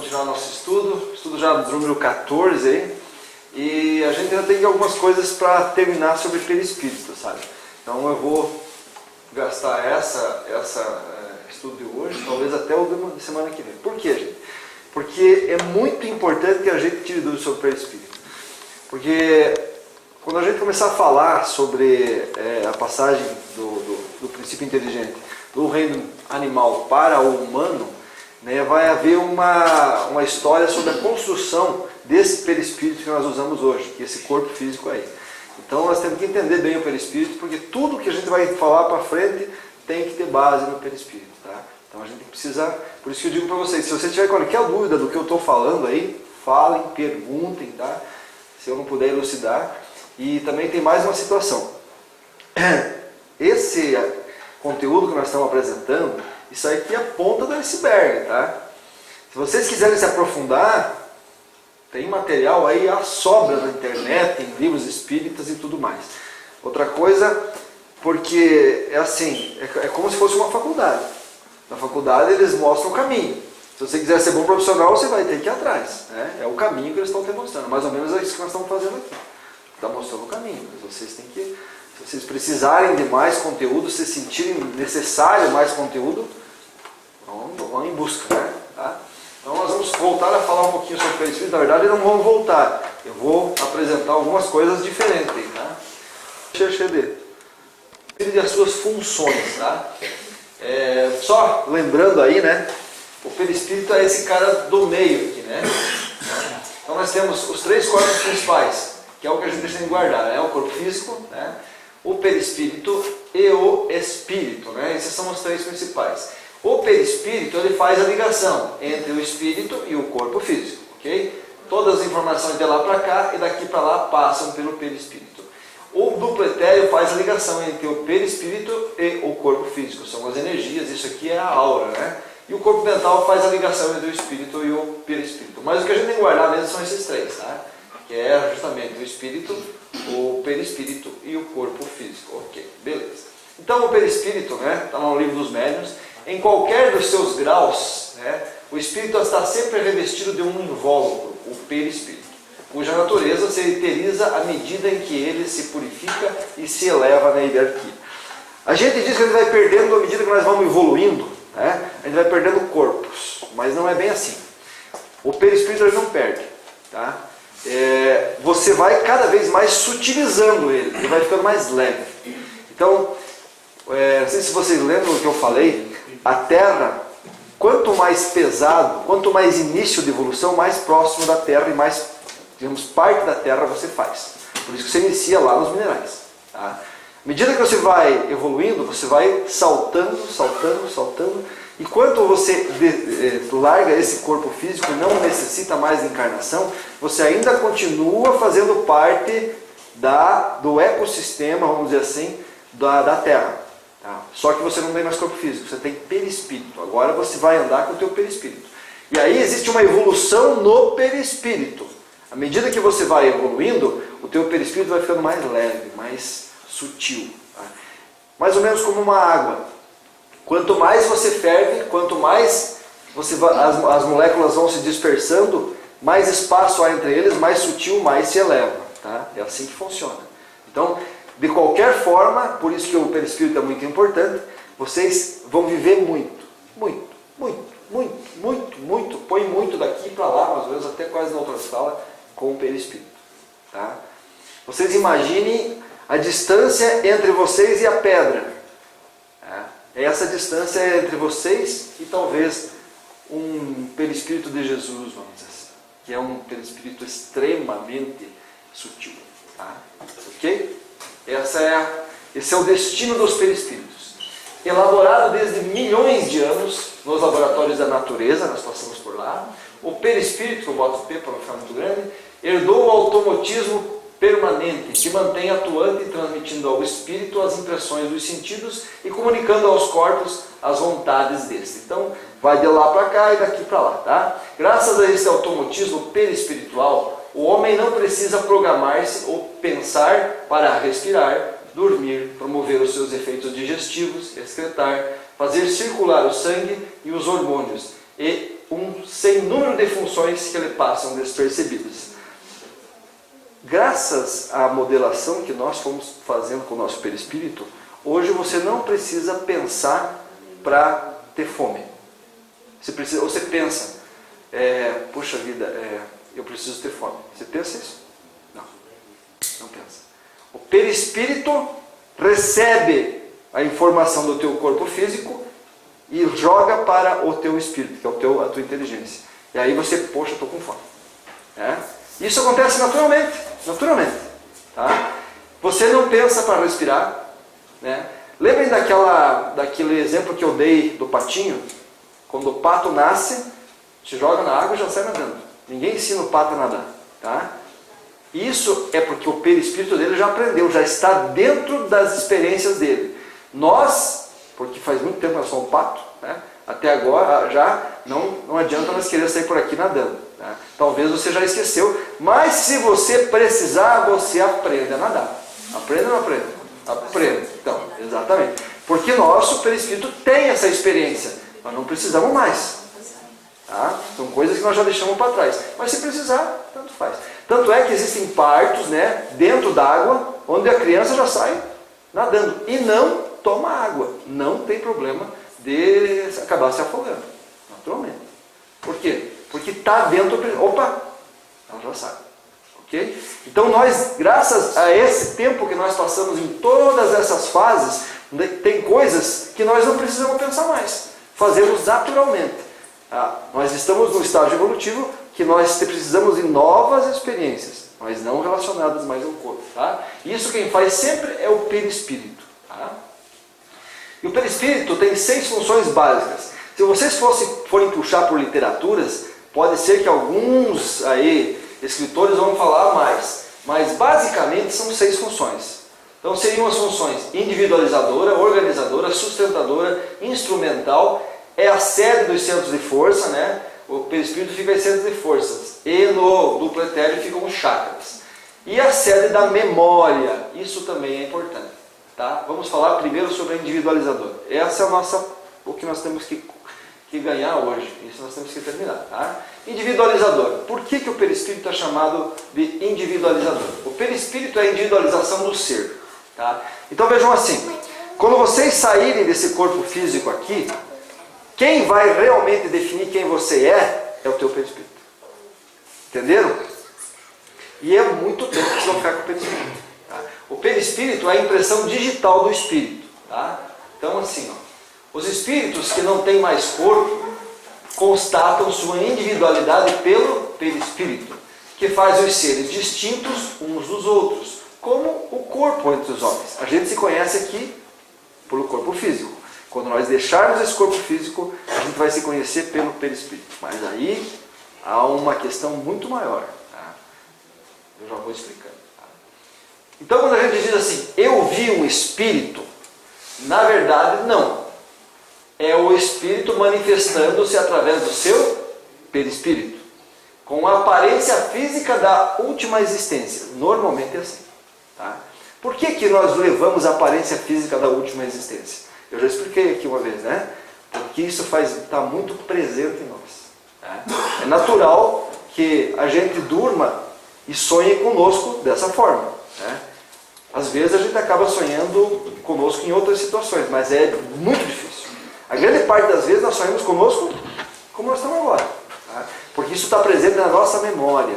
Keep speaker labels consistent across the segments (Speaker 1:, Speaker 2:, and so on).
Speaker 1: continuar nosso estudo já do número 14 aí, e a gente ainda tem algumas coisas para terminar sobre perispírito, sabe? Então eu vou gastar estudo de hoje, talvez até o da semana que vem. Por quê, gente? Porque é muito importante que a gente tire dúvidas sobre perispírito. Porque quando a gente começar a falar sobre a passagem do princípio inteligente do reino animal para o humano, né, vai haver uma história sobre a construção desse perispírito que nós usamos hoje, que é esse corpo físico aí. Então nós temos que entender bem o perispírito, porque tudo que a gente vai falar para frente tem que ter base no perispírito, tá? Então a gente precisa, por isso que eu digo para vocês, se você tiver qualquer dúvida do que eu estou falando aí, falem, perguntem, tá? Se eu não puder elucidar. E também tem mais uma situação. Esse conteúdo que nós estamos apresentando, isso aqui é a ponta do iceberg, tá? Se vocês quiserem se aprofundar, tem material aí à sobra na internet, tem livros espíritas e tudo mais. Outra coisa, porque é assim, é como se fosse uma faculdade. Na faculdade eles mostram o caminho. Se você quiser ser bom profissional, você vai ter que ir atrás, né? É o caminho que eles estão te mostrando. Mais ou menos é isso que nós estamos fazendo aqui. Está mostrando o caminho, mas vocês têm que, se vocês precisarem de mais conteúdo, se sentirem necessário mais conteúdo, vão em busca, né? Tá? Então nós vamos voltar a falar um pouquinho sobre o perispírito. Na verdade não vamos voltar, eu vou apresentar algumas coisas diferentes aí, tá? E as suas funções, tá? Só lembrando aí, né? O perispírito é esse cara do meio aqui, né? Então nós temos os três corpos principais, que é o que a gente precisa guardar, né? O corpo físico, né? O perispírito e o espírito, né? Esses são os três principais. O perispírito, ele faz a ligação entre o espírito e o corpo físico, ok? Todas as informações de lá para cá e daqui para lá passam pelo perispírito. O duplo etéreo faz a ligação entre o perispírito e o corpo físico, são as energias, isso aqui é a aura, né? E o corpo mental faz a ligação entre o espírito e o perispírito. Mas o que a gente tem que guardar mesmo são esses três, tá? Que é justamente o espírito, o perispírito e o corpo físico. Ok, beleza. Então o perispírito, né, está no livro dos médiuns, em qualquer dos seus graus, né, o espírito está sempre revestido de um invólucro, o perispírito, cuja natureza se eteriza à medida em que ele se purifica e se eleva na hierarquia. A gente diz que ele vai perdendo à medida que nós vamos evoluindo, né, a gente vai perdendo corpos, mas não é bem assim. O perispírito ele não perde, tá? Você vai cada vez mais sutilizando ele vai ficando mais leve. Então, não sei se vocês lembram do que eu falei, a Terra, quanto mais pesado, quanto mais início de evolução, mais próximo da Terra e mais, digamos, parte da Terra você faz. Por isso que você inicia lá nos minerais, tá? À medida que você vai evoluindo, você vai saltando, e quando você larga esse corpo físico e não necessita mais de encarnação, você ainda continua fazendo parte do ecossistema, vamos dizer assim, da Terra. Tá? Só que você não tem mais corpo físico, você tem perispírito. Agora você vai andar com o teu perispírito. E aí existe uma evolução no perispírito. À medida que você vai evoluindo, o teu perispírito vai ficando mais leve, mais sutil. Tá? Mais ou menos como uma água. Quanto mais você ferve, quanto mais as moléculas vão se dispersando, mais espaço há entre eles, mais sutil, mais se eleva. Tá? É assim que funciona. Então, de qualquer forma, por isso que o perispírito é muito importante, vocês vão viver muito, põe muito daqui para lá, mais ou menos até quase na outra escala, com o perispírito. Tá? Vocês imaginem a distância entre vocês e a pedra. Essa distância é entre vocês e talvez um perispírito de Jesus, vamos dizer assim, que é um perispírito extremamente sutil. Tá? Ok? Esse é o destino dos perispíritos. Elaborado desde milhões de anos nos laboratórios da natureza, nós passamos por lá. O perispírito, que eu boto o P para não ficar muito grande, herdou o automatismo permanente, que mantém atuante e transmitindo ao espírito as impressões dos sentidos e comunicando aos corpos as vontades deste. Então, vai de lá para cá e daqui para lá, tá? Graças a esse automatismo perispiritual, o homem não precisa programar-se ou pensar para respirar, dormir, promover os seus efeitos digestivos, excretar, fazer circular o sangue e os hormônios, e um sem número de funções que lhe passam despercebidas. Graças à modelação que nós fomos fazendo com o nosso perispírito, hoje você não precisa pensar para ter fome. Você pensa, puxa vida, eu preciso ter fome. Você pensa isso? Não pensa. O perispírito recebe a informação do teu corpo físico e joga para o teu espírito, que é a tua inteligência. E aí você, poxa, estou com fome. Isso acontece naturalmente. Tá? Você não pensa para respirar. Lembrem daquele exemplo que eu dei do patinho? Quando o pato nasce, se joga na água e já sai nadando. Ninguém ensina o pato a nadar. Tá? Isso é porque o perispírito dele já aprendeu, já está dentro das experiências dele. Nós, porque faz muito tempo que nós somos pato, até agora já não adianta nós querer sair por aqui nadando. Talvez você já esqueceu, mas se você precisar, você aprende a nadar. Aprende ou não aprende? Aprende. Então, exatamente. Porque nosso perispírito tem essa experiência. Nós não precisamos mais. Tá? São coisas que nós já deixamos para trás. Mas se precisar, tanto faz. Tanto é que existem partos, dentro d'água, onde a criança já sai nadando. E não toma água. Não tem problema de acabar se afogando. Naturalmente. Por quê? Porque está dentro do... Opa! Ela já sabe. Ok? Então nós, graças a esse tempo que nós passamos em todas essas fases, tem coisas que nós não precisamos pensar mais. Fazemos naturalmente. Nós estamos no estágio evolutivo que nós precisamos de novas experiências, mas não relacionadas mais ao corpo. Tá? Isso quem faz sempre é o perispírito. Tá? E o perispírito tem 6 funções básicas. Se vocês forem puxar por literaturas, pode ser que alguns escritores vão falar mais, mas basicamente são 6 funções. Então seriam as funções individualizadora, organizadora, sustentadora, instrumental, é a sede dos centros de força, o perispírito fica em centros de forças, e no duplo etéreo ficam os chakras. E a sede da memória, isso também é importante. Tá? Vamos falar primeiro sobre a individualizadora. Essa é o que nós temos que ganhar hoje. Isso nós temos que terminar. Tá? Individualizador. Por que o perispírito é chamado de individualizador? O perispírito é a individualização do ser. Tá? Então vejam assim, quando vocês saírem desse corpo físico aqui, quem vai realmente definir quem você é o teu perispírito. Entenderam? E é muito tempo que vocês vão ficar com o perispírito. Tá? O perispírito é a impressão digital do espírito. Tá? Então assim, os espíritos que não têm mais corpo constatam sua individualidade pelo perispírito, que faz os seres distintos uns dos outros, como o corpo entre os homens. A gente se conhece aqui pelo corpo físico. Quando nós deixarmos esse corpo físico, a gente vai se conhecer pelo perispírito. Mas aí há uma questão muito maior. Tá? Eu já vou explicando. Tá? Então quando a gente diz assim, eu vi um espírito, na verdade não. É o espírito manifestando-se através do seu perispírito, com a aparência física da última existência. Normalmente é assim. Tá? Por que nós levamos a aparência física da última existência? Eu já expliquei aqui uma vez, Porque isso está muito presente em nós. Tá? É natural que a gente durma e sonhe conosco dessa forma. Né? Às vezes a gente acaba sonhando conosco em outras situações, mas é muito difícil. A grande parte das vezes nós sonhamos conosco como nós estamos agora. Tá? Porque isso está presente na nossa memória.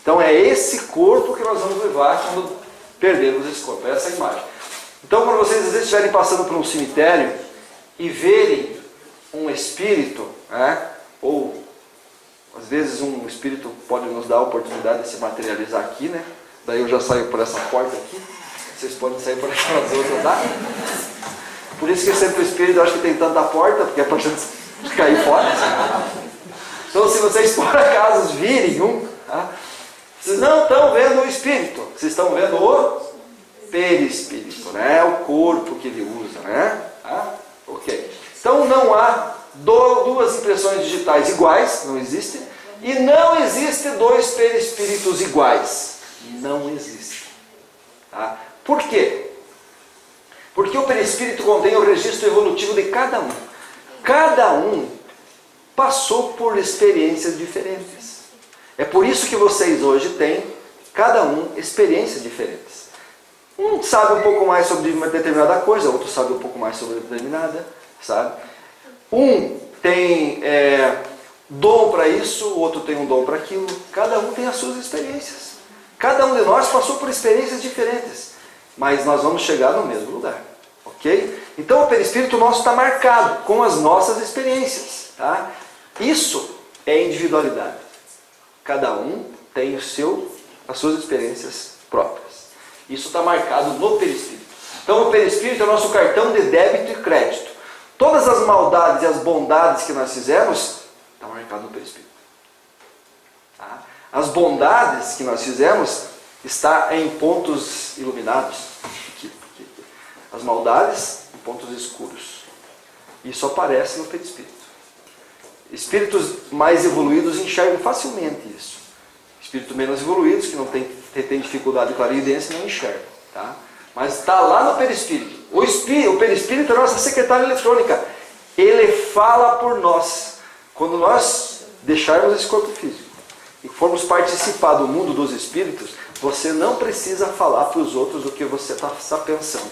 Speaker 1: Então é esse corpo que nós vamos levar quando perdermos esse corpo. É essa a imagem. Então quando vocês às vezes estiverem passando por um cemitério e verem um espírito, ou às vezes um espírito pode nos dar a oportunidade de se materializar aqui, daí eu já saio por essa porta aqui, vocês podem sair por aquelas outras lá. Por isso que sempre o espírito, eu acho que tem tanta porta, porque é para a gente cair fora. Então se vocês por acaso virem vocês não estão vendo o espírito, vocês estão vendo o perispírito, o corpo que ele usa, Ok. Então não há duas impressões digitais iguais, não existe, e não existe 2 perispíritos iguais. Não existe. Tá? Por quê? Porque o perispírito contém o registro evolutivo de cada um. Cada um passou por experiências diferentes. É por isso que vocês hoje têm, cada um, experiências diferentes. Um sabe um pouco mais sobre uma determinada coisa, outro sabe um pouco mais sobre determinada, sabe? Um tem dom para isso, o outro tem um dom para aquilo. Cada um tem as suas experiências. Cada um de nós passou por experiências diferentes, mas nós vamos chegar no mesmo lugar, ok? Então o perispírito nosso está marcado com as nossas experiências, tá? Isso é individualidade. Cada um tem as suas experiências próprias. Isso está marcado no perispírito. Então o perispírito é o nosso cartão de débito e crédito. Todas as maldades e as bondades que nós fizemos, está marcado no perispírito. Tá? As bondades que nós fizemos, está em pontos iluminados. Aqui. As maldades, em pontos escuros. Isso aparece no perispírito. Espíritos mais evoluídos enxergam facilmente isso. Espíritos menos evoluídos, que não têm dificuldade de clarividência, não enxergam. Tá? Mas está lá no perispírito. O perispírito é a nossa secretária eletrônica. Ele fala por nós. Quando nós deixarmos esse corpo físico e formos participar do mundo dos espíritos, você não precisa falar para os outros o que você está pensando.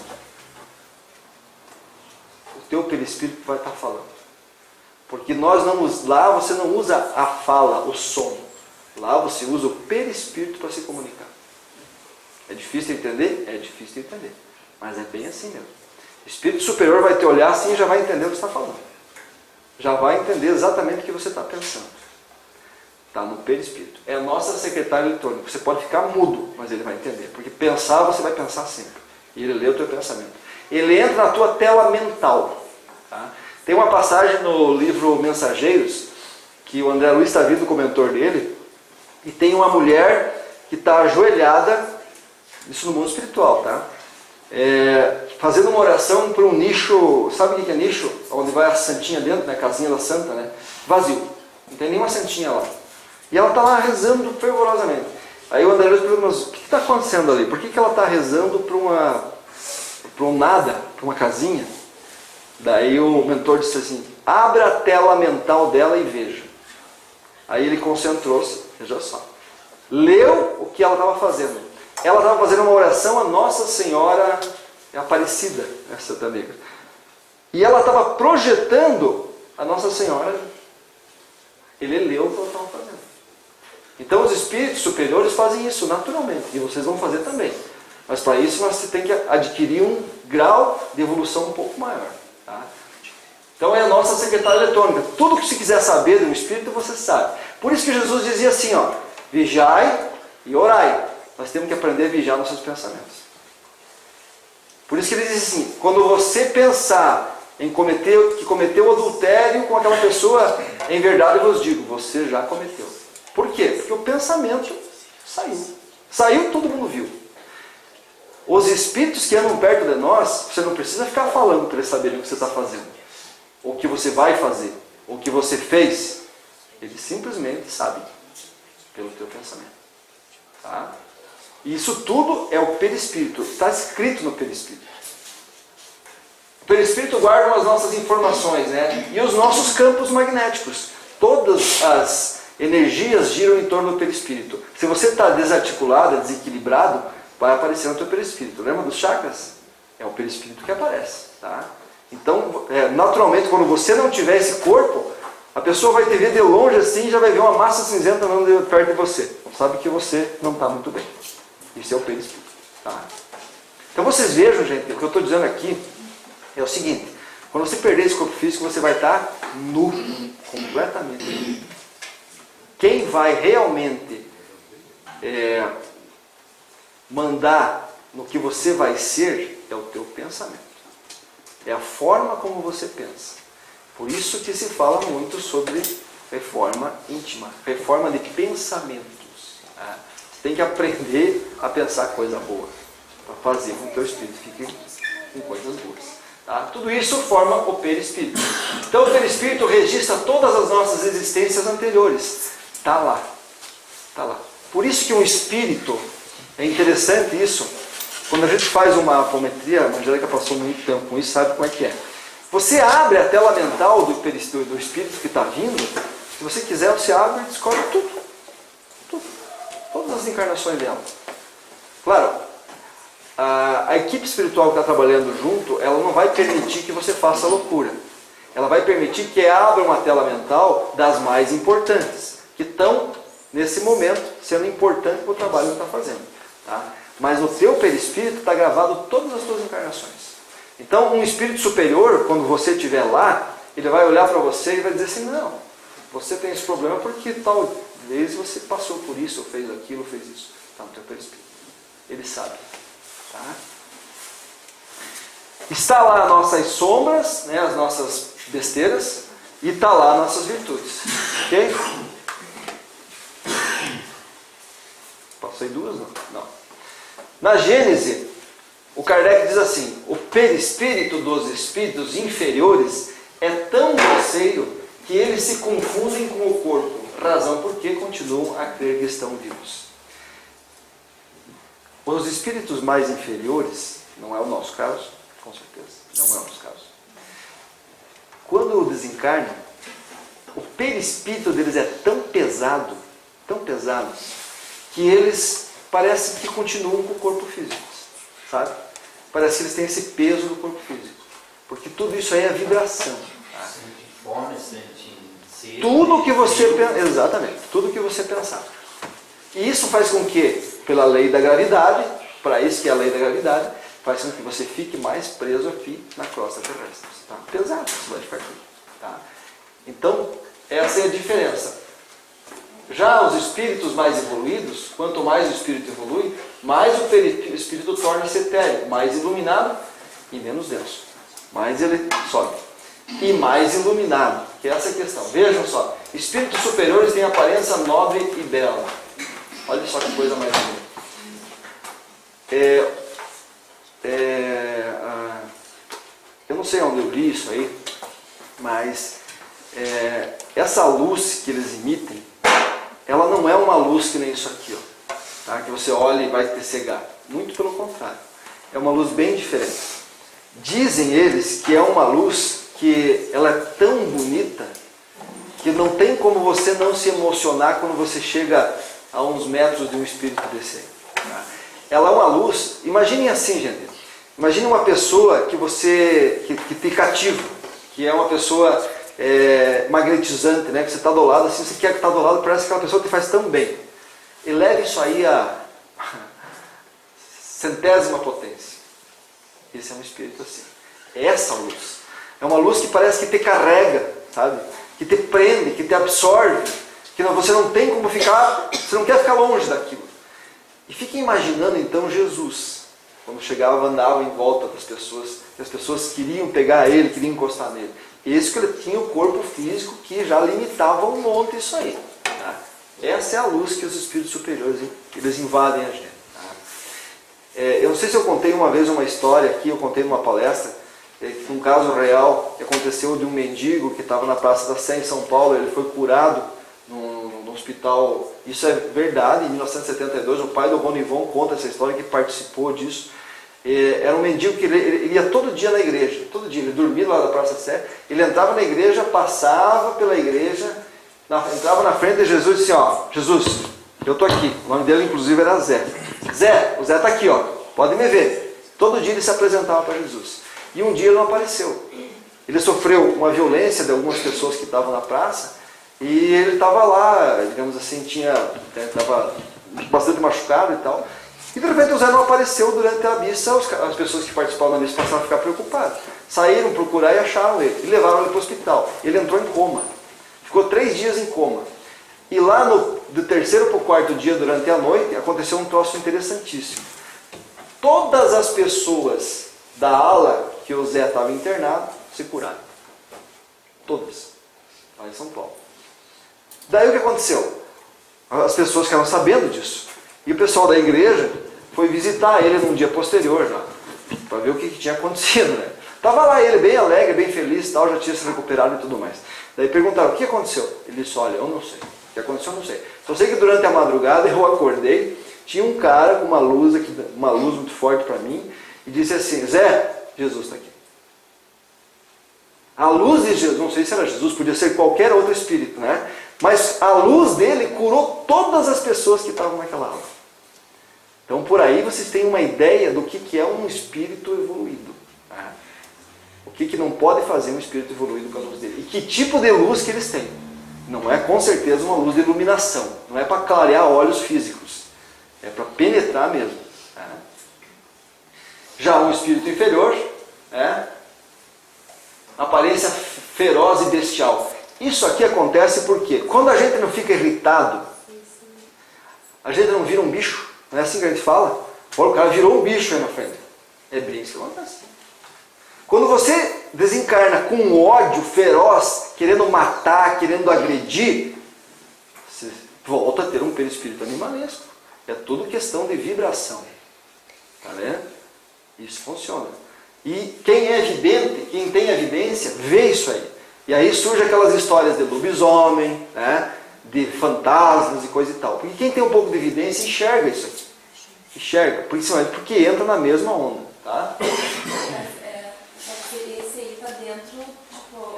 Speaker 1: O teu perispírito vai estar falando. Porque lá você não usa a fala, o som. Lá você usa o perispírito para se comunicar. É difícil de entender? É difícil de entender. Mas é bem assim mesmo. O espírito superior vai te olhar assim e já vai entender o que você está falando. Já vai entender exatamente o que você está pensando. Está no perispírito. É a nossa secretária eletrônica. Você pode ficar mudo, mas ele vai entender. Porque pensar, você vai pensar sempre. E ele lê o teu pensamento. Ele entra na tua tela mental. Tá? Tem uma passagem no livro Mensageiros, que o André Luiz está vindo, o mentor dele, e tem uma mulher que está ajoelhada, isso no mundo espiritual, tá? Fazendo uma oração para um nicho, sabe o que é nicho? Onde vai a santinha dentro, né? A casinha da santa, né? Vazio, não tem nenhuma santinha lá. E ela está lá rezando fervorosamente. Aí o André Luiz pergunta, mas o que está acontecendo ali? Por que ela está rezando para um nada, para uma casinha? Daí o mentor disse assim, abra a tela mental dela e veja. Aí ele concentrou-se, veja só. Leu o que ela estava fazendo. Ela estava fazendo uma oração a Nossa Senhora Aparecida, essa Santa Negra. E ela estava projetando a Nossa Senhora. Ele leu o que ela estava fazendo. Então os espíritos superiores fazem isso naturalmente. E vocês vão fazer também. Mas para isso você tem que adquirir um grau de evolução um pouco maior. Tá? Então é a nossa secretária eletrônica. Tudo que você quiser saber de um espírito, você sabe. Por isso que Jesus dizia assim, ó, vigiai e orai. Nós temos que aprender a vigiar nossos pensamentos. Por isso que ele diz assim, quando você pensar em cometeu adultério com aquela pessoa, em verdade eu vos digo, você já cometeu. Por quê? Porque o pensamento saiu. Saiu, todo mundo viu. Os espíritos que andam perto de nós, você não precisa ficar falando para eles saberem o que você está fazendo. Ou o que você vai fazer. Ou o que você fez. Eles simplesmente sabem. Pelo teu pensamento. Tá? E isso tudo é o perispírito. Está escrito no perispírito. O perispírito guarda as nossas informações, né? E os nossos campos magnéticos. Todas as energias giram em torno do perispírito. Se você está desarticulado, desequilibrado, vai aparecer no teu perispírito. Lembra dos chakras? É o perispírito que aparece. Tá? Então, naturalmente, quando você não tiver esse corpo, a pessoa vai te ver de longe assim e já vai ver uma massa cinzenta andando perto de você. Sabe que você não está muito bem. Isso é o perispírito. Tá? Então vocês vejam, gente, o que eu estou dizendo aqui é o seguinte. Quando você perder esse corpo físico, você vai estar nu. Completamente nu. Quem vai realmente mandar no que você vai ser é o teu pensamento. É a forma como você pensa. Por isso que se fala muito sobre reforma íntima, reforma de pensamentos. Tá? Você tem que aprender a pensar coisa boa, para fazer com que o teu espírito fique com coisas boas. Tá? Tudo isso forma o perispírito. Então o perispírito registra todas as nossas existências anteriores. Está lá. Está lá. Por isso que um espírito, é interessante isso, quando a gente faz uma apometria, a Angélica passou muito tempo com isso, sabe como é que é. Você abre a tela mental do espírito que está vindo. Se você quiser, você abre e descobre tudo. Tudo. Todas as encarnações dela. Claro, a equipe espiritual que está trabalhando junto, ela não vai permitir que você faça loucura. Ela vai permitir que abra uma tela mental das mais importantes, que estão, nesse momento, sendo importante para o trabalho que está fazendo. Tá? Mas no teu perispírito está gravado todas as tuas encarnações. Então, um espírito superior, quando você estiver lá, ele vai olhar para você e vai dizer assim, não, você tem esse problema porque talvez você passou por isso, ou fez aquilo, ou fez isso. Está no teu perispírito. Ele sabe. Tá? Está lá as nossas sombras, né, as nossas besteiras, e está lá as nossas virtudes. Ok? Passei duas? Não. Na Gênese, o Kardec diz assim, o perispírito dos espíritos inferiores é tão grosseiro que eles se confundem com o corpo, razão por que continuam a crer que estão vivos. Os espíritos mais inferiores, não é o nosso caso, com certeza, não é o nosso caso. Quando desencarnam, o perispírito deles é tão pesado, que eles parecem que continuam com o corpo físico, sabe? Parece que eles têm esse peso do corpo físico, porque tudo isso aí é vibração. Tá?
Speaker 2: Sente fome, sente sede.
Speaker 1: Tudo que você exatamente, tudo que você pensar. E isso faz com que, pela lei da gravidade, para isso que é a lei da gravidade, faz com que você fique mais preso aqui na crosta terrestre. Tá? Pesado, você vai ficar aqui. Tá? Então, essa é a diferença. Já os espíritos mais evoluídos, quanto mais o espírito evolui, mais o espírito torna-se etéreo, mais iluminado e menos denso. Mais ele sobe. E mais iluminado, que é essa a questão. Vejam só, espíritos superiores têm aparência nobre e bela. Olha só que coisa mais linda. Eu não sei onde eu li isso aí, mas essa luz que eles emitem, ela não é uma luz que nem isso aqui, ó, tá? Que você olha e vai te cegar. Muito pelo contrário. É uma luz bem diferente. Dizem eles que é uma luz que ela é tão bonita que não tem como você não se emocionar quando você chega a uns metros de um espírito desse. Tá? Ela é uma luz, imaginem assim, gente. Imagine uma pessoa que te cativa, que é uma pessoa magnetizante, né? Que você está do lado, assim, você quer estar do lado, parece que aquela pessoa te faz tão bem. E leve isso aí a centésima potência. Esse é um espírito assim. É essa luz. É uma luz que parece que te carrega, sabe? Que te prende, que te absorve, que você não tem como ficar, você não quer ficar longe daquilo. E fiquem imaginando então Jesus, quando chegava, andava em volta das pessoas, que as pessoas queriam pegar ele, queriam encostar nele. Esse que ele tinha o corpo físico que já limitava um monte isso aí. Tá? Essa é a luz que os espíritos superiores, eles invadem a gente. Tá? Eu não sei se eu contei uma vez uma história aqui, eu contei numa palestra, um caso real que aconteceu de um mendigo que estava na Praça da Sé em São Paulo, ele foi curado no hospital. Isso é verdade, em 1972, o pai do Ronivon conta essa história, que participou disso. Era um mendigo que ele ia todo dia na igreja, todo dia, ele dormia lá da Praça da Sé, ele entrava na igreja, passava pela igreja, entrava na frente de Jesus e disse, ó, Jesus, eu estou aqui. O nome dele inclusive era Zé. Zé, o Zé está aqui, ó, pode me ver. Todo dia ele se apresentava para Jesus. E um dia ele não apareceu. Ele sofreu uma violência de algumas pessoas que estavam na praça, e ele estava lá, digamos assim, estava bastante machucado e tal. E de repente o Zé não apareceu durante a missa, as pessoas que participavam da missa passaram a ficar preocupadas. Saíram procurar e acharam ele, e levaram ele para o hospital. Ele entrou em coma, ficou 3 dias em coma. E lá do terceiro para o quarto dia, durante a noite, aconteceu um troço interessantíssimo. Todas as pessoas da ala que o Zé estava internado se curaram. Todas. Lá em São Paulo. Daí o que aconteceu? As pessoas ficaram sabendo disso. E o pessoal da igreja foi visitar ele num dia posterior já, para ver o que tinha acontecido, né? Estava lá ele bem alegre, bem feliz, tal, já tinha se recuperado e tudo mais. Daí perguntaram, o que aconteceu? Ele disse, olha, eu não sei. O que aconteceu, eu não sei. Só sei que durante a madrugada eu acordei, tinha um cara com uma luz muito forte para mim, e disse assim, Zé, Jesus está aqui. A luz de Jesus, não sei se era Jesus, podia ser qualquer outro espírito, né? Mas a luz dele curou todas as pessoas que estavam naquela aula. Então por aí vocês têm uma ideia do que é um espírito evoluído. Né? O que não pode fazer um espírito evoluído com a luz dele. E que tipo de luz que eles têm. Não é com certeza uma luz de iluminação. Não é para clarear olhos físicos. É para penetrar mesmo. Né? Já um espírito inferior, né? Aparência feroz e bestial. Isso aqui acontece porque quando a gente não fica irritado, a gente não vira um bicho. Não é assim que a gente fala? Olha, o cara virou um bicho aí na frente. É bem isso que acontece. Quando você desencarna com um ódio feroz, querendo matar, querendo agredir, você volta a ter um perispírito animalesco. É tudo questão de vibração. Tá vendo? Isso funciona. E quem é vidente, quem tem evidência, vê isso aí. E aí surgem aquelas histórias de lobisomem, né? De fantasmas e coisa e tal. Porque quem tem um pouco de evidência enxerga isso aqui. Enxerga, principalmente porque entra na mesma onda. Tá?
Speaker 3: Esse aí tá dentro, tipo,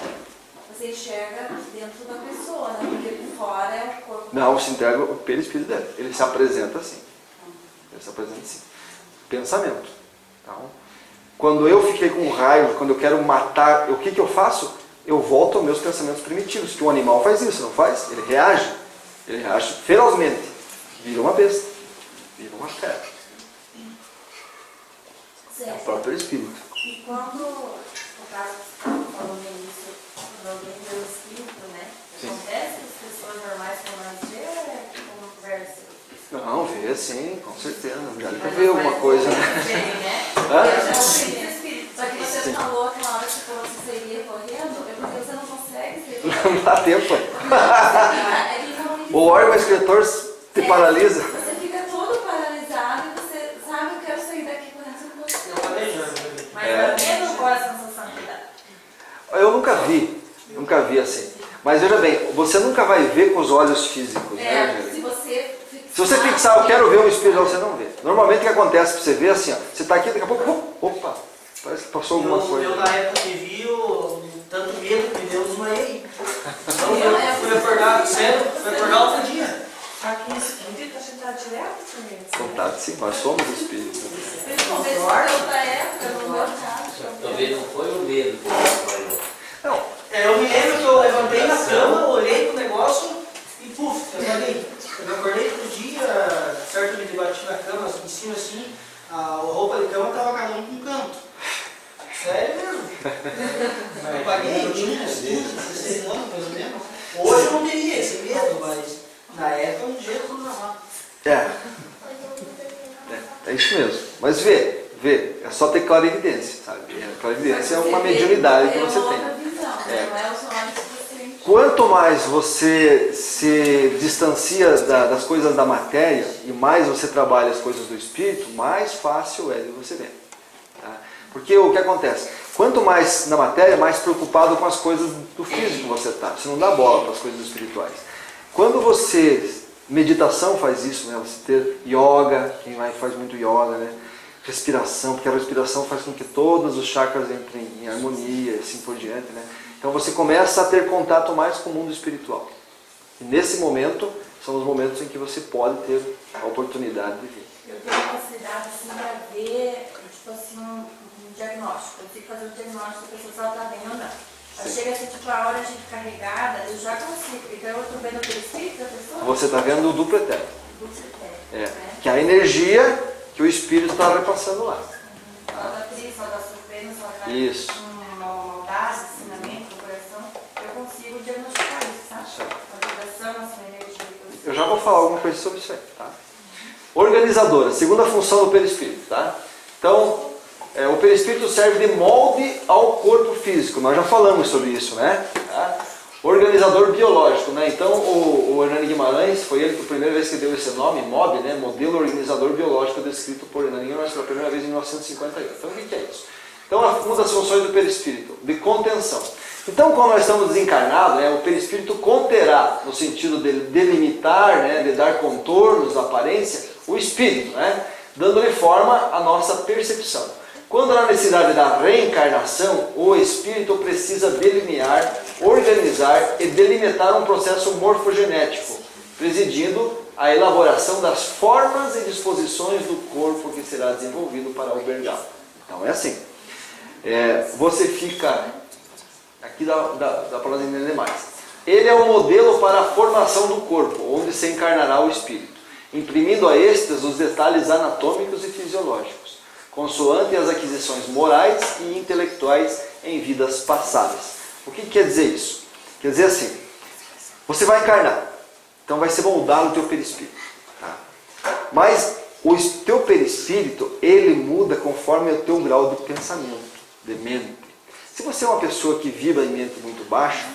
Speaker 3: você enxerga dentro da pessoa, né? Porque por fora é o corpo.
Speaker 1: Não, se entrega o perispírito dele. Ele se apresenta assim. Ele se apresenta assim. Pensamento. Então, quando eu fiquei com raiva, quando eu quero matar, o que eu faço? Eu volto aos meus pensamentos primitivos. Que o animal faz isso, não faz? Ele reage. Ele reage ferozmente. Vira uma besta. Vira uma fera. É o próprio espírito.
Speaker 3: E quando, no caso, falou no início, quando alguém vê o espírito, né? Acontece que as pessoas normais com mais vê ou é como conversa?
Speaker 1: Não, vê sim, com certeza. Já deve ver alguma coisa, né?
Speaker 3: Hã? Eu já ouvi espírito. Só que você falou aquela hora que você iria correndo, é porque você não consegue ser.
Speaker 1: Não dá tempo. O órgão excretor te paralisa.
Speaker 3: Você fica todo paralisado e você sabe, eu quero sair daqui correndo com você. Mas eu não gosto dessa sensação que dá.
Speaker 1: Eu nunca vi assim. Mas veja bem, você nunca vai ver com os olhos físicos, né? Se você fixar, eu quero ver um espírito, você não vê. Normalmente o que acontece para você ver assim, ó, você está aqui, daqui a pouco, opa, parece que passou alguma coisa.
Speaker 4: Eu na época que vi, tanto medo que Deus desmaiei. Então eu fui acordar cedo, fui acordar outro dia.
Speaker 3: Aqui esse espírito está sentado direto comigo.
Speaker 1: Contato, sim, nós somos espíritos.
Speaker 3: Principalmente na outra época, no meu caso.
Speaker 2: Talvez não foi o medo que ele
Speaker 1: Não,
Speaker 4: Eu me lembro que eu levantei na cama, olhei pro negócio e puf, eu falei. Eu acordei outro dia, certo, me debati na cama, em cima assim, a roupa de cama estava cada um com um canto. Sério mesmo. Eu paguei, eu tinha uns 15, 16 anos mais ou menos. Hoje eu não teria esse medo, mas na época um dia eu fui na
Speaker 1: é isso mesmo. Mas vê, é só ter clarividência, sabe? Clarividência é uma mediunidade que você tem. Quanto mais você se distancia das coisas da matéria e mais você trabalha as coisas do espírito, mais fácil é de você ver. Tá? Porque o que acontece? Quanto mais na matéria, mais preocupado com as coisas do físico você está. Você não dá bola para as coisas espirituais. Quando você... Meditação faz isso, né? Você ter yoga, quem faz muito yoga, né? Respiração, porque a respiração faz com que todos os chakras entrem em harmonia e assim por diante, né? Então você começa a ter contato mais com o mundo espiritual. E nesse momento, são os momentos em que você pode ter a oportunidade de ver.
Speaker 3: Eu tenho facilidade assim para ver, tipo assim, um diagnóstico. Eu tenho que fazer um diagnóstico da pessoa se ela está bem ou não. Chega assim, tipo, a hora de carregada, eu já consigo. Então eu estou vendo o espírito da pessoa.
Speaker 1: Você está vendo o duplo eterno.
Speaker 3: Duplo eterno.
Speaker 1: Né? Que é a energia que o espírito está repassando lá.
Speaker 3: Ela está triste, ela está sofrendo, ela está
Speaker 1: Isso.
Speaker 3: com uma maldade, ensinamento, no coração. Eu consigo diagnosticar isso, sabe? A vibração, assim, a energia.
Speaker 1: Eu já vou falar alguma coisa sobre isso aí, tá? Organizadora, segunda função do perispírito, tá? Então, o perispírito serve de molde ao corpo físico. Nós já falamos sobre isso, né? Tá? Organizador biológico, né? Então, o Hernani Guimarães, foi ele que a primeira vez que deu esse nome, MOB, né? Modelo Organizador Biológico, descrito por Hernani Guimarães pela primeira vez em 1958. Então, o que é isso? Então, uma das funções do perispírito, de contenção. Então, quando nós estamos desencarnados, né, o perispírito conterá, no sentido de delimitar, né, de dar contornos, aparência, o espírito, né, dando-lhe forma à nossa percepção. Quando há necessidade da reencarnação, o espírito precisa delinear, organizar e delimitar um processo morfogenético, presidindo a elaboração das formas e disposições do corpo que será desenvolvido para albergá-lo. Então é assim, você fica, aqui dá para entender mais. Ele é o modelo para a formação do corpo, onde se encarnará o espírito, imprimindo a estes os detalhes anatômicos e fisiológicos, consoante as aquisições morais e intelectuais em vidas passadas. O que quer dizer isso? Quer dizer assim, você vai encarnar, então vai ser moldado o teu perispírito. Tá? Mas o teu perispírito, ele muda conforme o teu grau de pensamento, de mente. Se você é uma pessoa que vibra em mente muito baixa,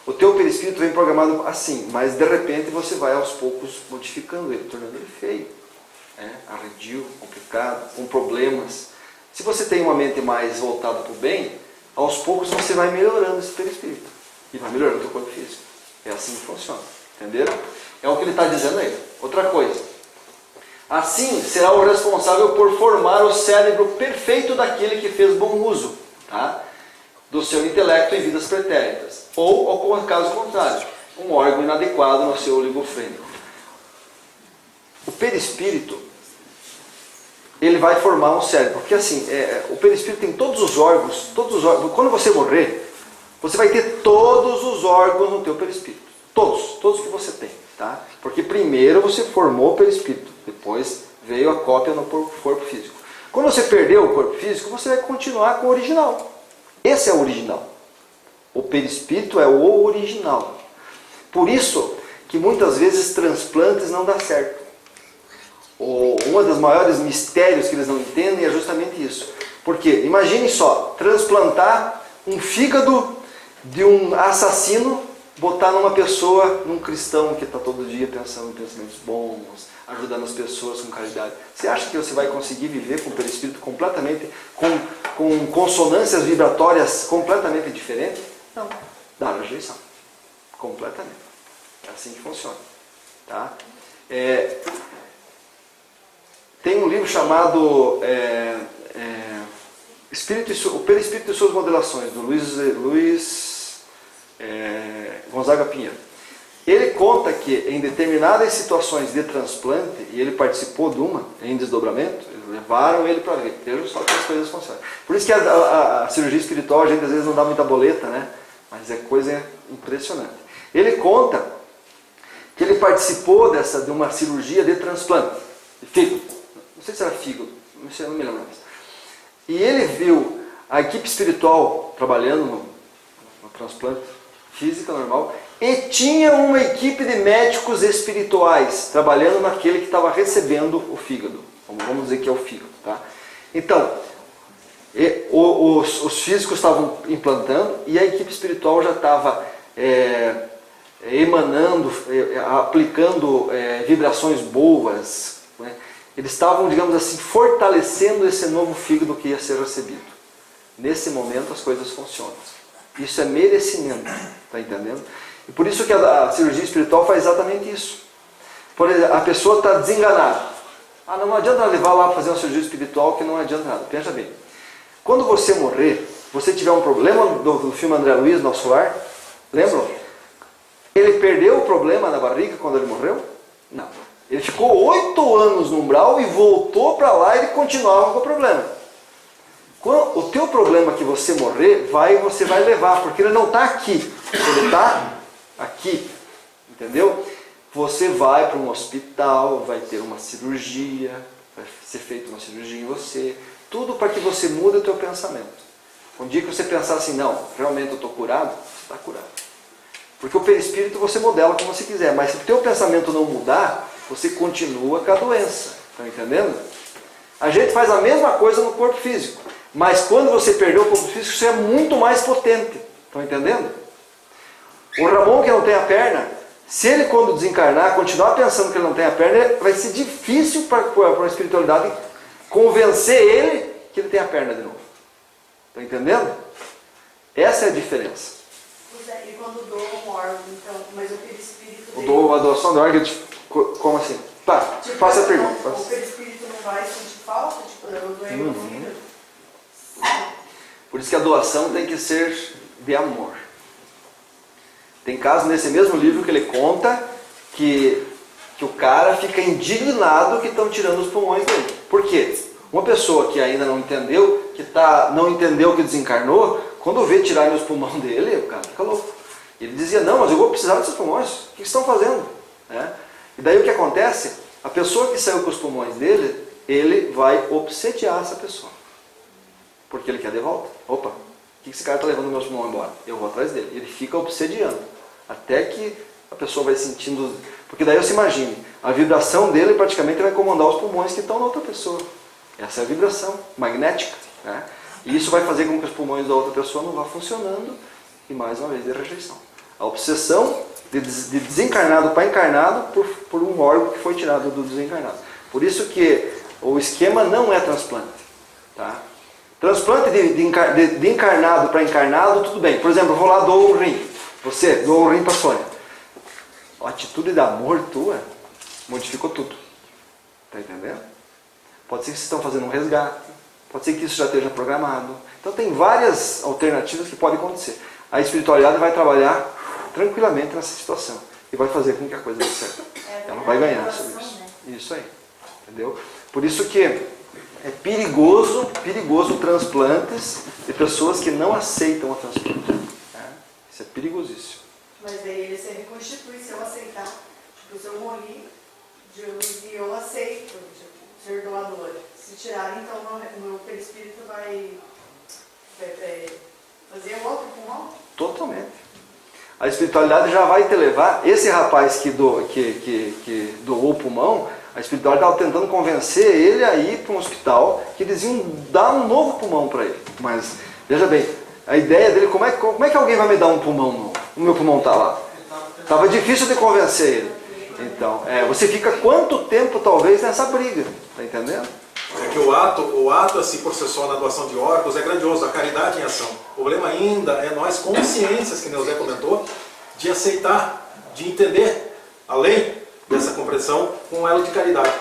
Speaker 1: o teu perispírito vem programado assim, mas de repente você vai aos poucos modificando ele, tornando ele feio, arredio, complicado, com problemas. Se você tem uma mente mais voltada para o bem, aos poucos você vai melhorando esse perispírito e vai melhorando o teu corpo físico. É assim que funciona, entenderam? É o que ele está dizendo aí. Outra coisa, assim será o responsável por formar o cérebro perfeito daquele que fez bom uso, tá? Do seu intelecto em vidas pretéritas, ou caso contrário, um órgão inadequado no seu oligofrênico. O perispírito, ele vai formar um cérebro, porque assim, o perispírito tem todos os órgãos, quando você morrer, você vai ter todos os órgãos no teu perispírito, todos que você tem, tá? Porque primeiro você formou o perispírito, depois veio a cópia no corpo físico. Quando você perdeu o corpo físico, você vai continuar com o original. Esse é o original. O perispírito é o original. Por isso que muitas vezes transplantes não dá certo. Um dos maiores mistérios que eles não entendem é justamente isso. Porque, imagine só, transplantar um fígado de um assassino, botar numa pessoa, num cristão que está todo dia pensando em pensamentos bons, ajudando as pessoas com caridade. Você acha que você vai conseguir viver com o perispírito completamente, com consonâncias vibratórias completamente diferentes? Não. Dá rejeição. Completamente. É assim que funciona. Tá? Tem um livro chamado O Perispírito e Suas Modelações, do Luiz Gonzaga Pinheiro. Ele conta que em determinadas situações de transplante, e ele participou de uma, em desdobramento, levaram ele para ver. Vejam só que as coisas funcionam. Por isso que a cirurgia espiritual, a gente às vezes não dá muita boleta, né? Mas é coisa impressionante. Ele conta que ele participou de uma cirurgia de transplante, de fígado. Não sei se era fígado, não me lembro mais. E ele viu a equipe espiritual trabalhando no transplante física normal, e tinha uma equipe de médicos espirituais trabalhando naquele que estava recebendo o fígado. Vamos dizer que é o fígado. Tá? Então, os físicos estavam implantando e a equipe espiritual já estava emanando, aplicando vibrações boas. Né? Eles estavam, digamos assim, fortalecendo esse novo fígado que ia ser recebido. Nesse momento as coisas funcionam. Isso é merecimento. Está entendendo? E por isso que a cirurgia espiritual faz exatamente isso. Por exemplo, a pessoa está desenganada. Não adianta levar lá para fazer uma cirurgia espiritual que não adianta nada. Pensa bem. Quando você morrer, você tiver um problema do filme André Luiz, Nosso Lar, lembram? Ele perdeu o problema na barriga quando ele morreu? Não. Ele ficou 8 anos no umbral e voltou para lá e ele continuava com o problema. O teu problema que você morrer, você vai levar, porque ele não está aqui, ele está aqui, entendeu? Você vai para um hospital, vai ter uma cirurgia, vai ser feita uma cirurgia em você, tudo para que você mude o teu pensamento. Um dia que você pensar assim, não, realmente eu estou curado, você está curado. Porque o perispírito você modela como você quiser, mas se o teu pensamento não mudar, você continua com a doença, estão entendendo? A gente faz a mesma coisa no corpo físico. Mas quando você perdeu o corpo físico, você é muito mais potente. Estão entendendo? O Ramon que não tem a perna, se ele quando desencarnar, continuar pensando que ele não tem a perna, vai ser difícil para a espiritualidade convencer ele que ele tem a perna de novo. Estão entendendo? Essa é a diferença.
Speaker 3: E quando doa um órgão, então, mas o perispírito...
Speaker 1: A doação de órgão, como assim? Tá, faça a pergunta.
Speaker 3: O perispírito não vai sentir falta? Tipo, eu doei meu fígado?
Speaker 1: Por isso que a doação tem que ser de amor. Tem casos nesse mesmo livro que ele conta que o cara fica indignado que estão tirando os pulmões dele. Por quê? Uma pessoa que ainda não entendeu, não entendeu que desencarnou, quando vê tirarem os pulmões dele, o cara fica louco. Ele dizia, não, mas eu vou precisar desses pulmões, o que estão fazendo? E daí o que acontece? A pessoa que saiu com os pulmões dele, ele vai obsediar essa pessoa. Porque ele quer de volta. Opa, o que esse cara está levando meus pulmões embora? Eu vou atrás dele. Ele fica obsediando. Até que a pessoa vai sentindo... Porque daí você imagine, a vibração dele praticamente vai comandar os pulmões que estão na outra pessoa. Essa é a vibração magnética. E isso vai fazer com que os pulmões da outra pessoa não vá funcionando e mais uma vez de rejeição. A obsessão de desencarnado para encarnado por um órgão que foi tirado do desencarnado. Por isso que o esquema não é transplante. Tá? Transplante de encarnado para encarnado, tudo bem. Por exemplo, eu vou lá dou um rim. Você doou um rim para a Sônia. A atitude de amor tua modificou tudo. Está entendendo? Pode ser que vocês estão fazendo um resgate. Pode ser que isso já esteja programado. Então tem várias alternativas que podem acontecer. A espiritualidade vai trabalhar tranquilamente nessa situação. E vai fazer com que a coisa dê certo. Ela vai ganhar sobre isso. Isso aí. Entendeu? Por isso que é perigoso transplantes de pessoas que não aceitam o transplante. Isso é perigosíssimo.
Speaker 5: Mas daí ele se reconstitui se eu aceitar. Tipo, se eu morri, Deus e eu aceito ser doador. Se tirarem, então o meu perispírito vai fazer outro pulmão?
Speaker 1: Totalmente. A espiritualidade já vai te levar. Esse rapaz que doou o pulmão, a espiritualidade estava tentando convencer ele a ir para um hospital que eles iam dar um novo pulmão para ele. Mas, veja bem, a ideia dele, como é que alguém vai me dar um pulmão novo? O meu pulmão está lá. Estava difícil de convencer ele. Então, você fica quanto tempo talvez nessa briga? Está entendendo?
Speaker 6: É que o ato assim por si só na doação de órgãos é grandioso, a caridade em ação. O problema ainda é nós consciências, que Neuzé comentou, de aceitar, de entender, além dessa compreensão, um elo de caridade.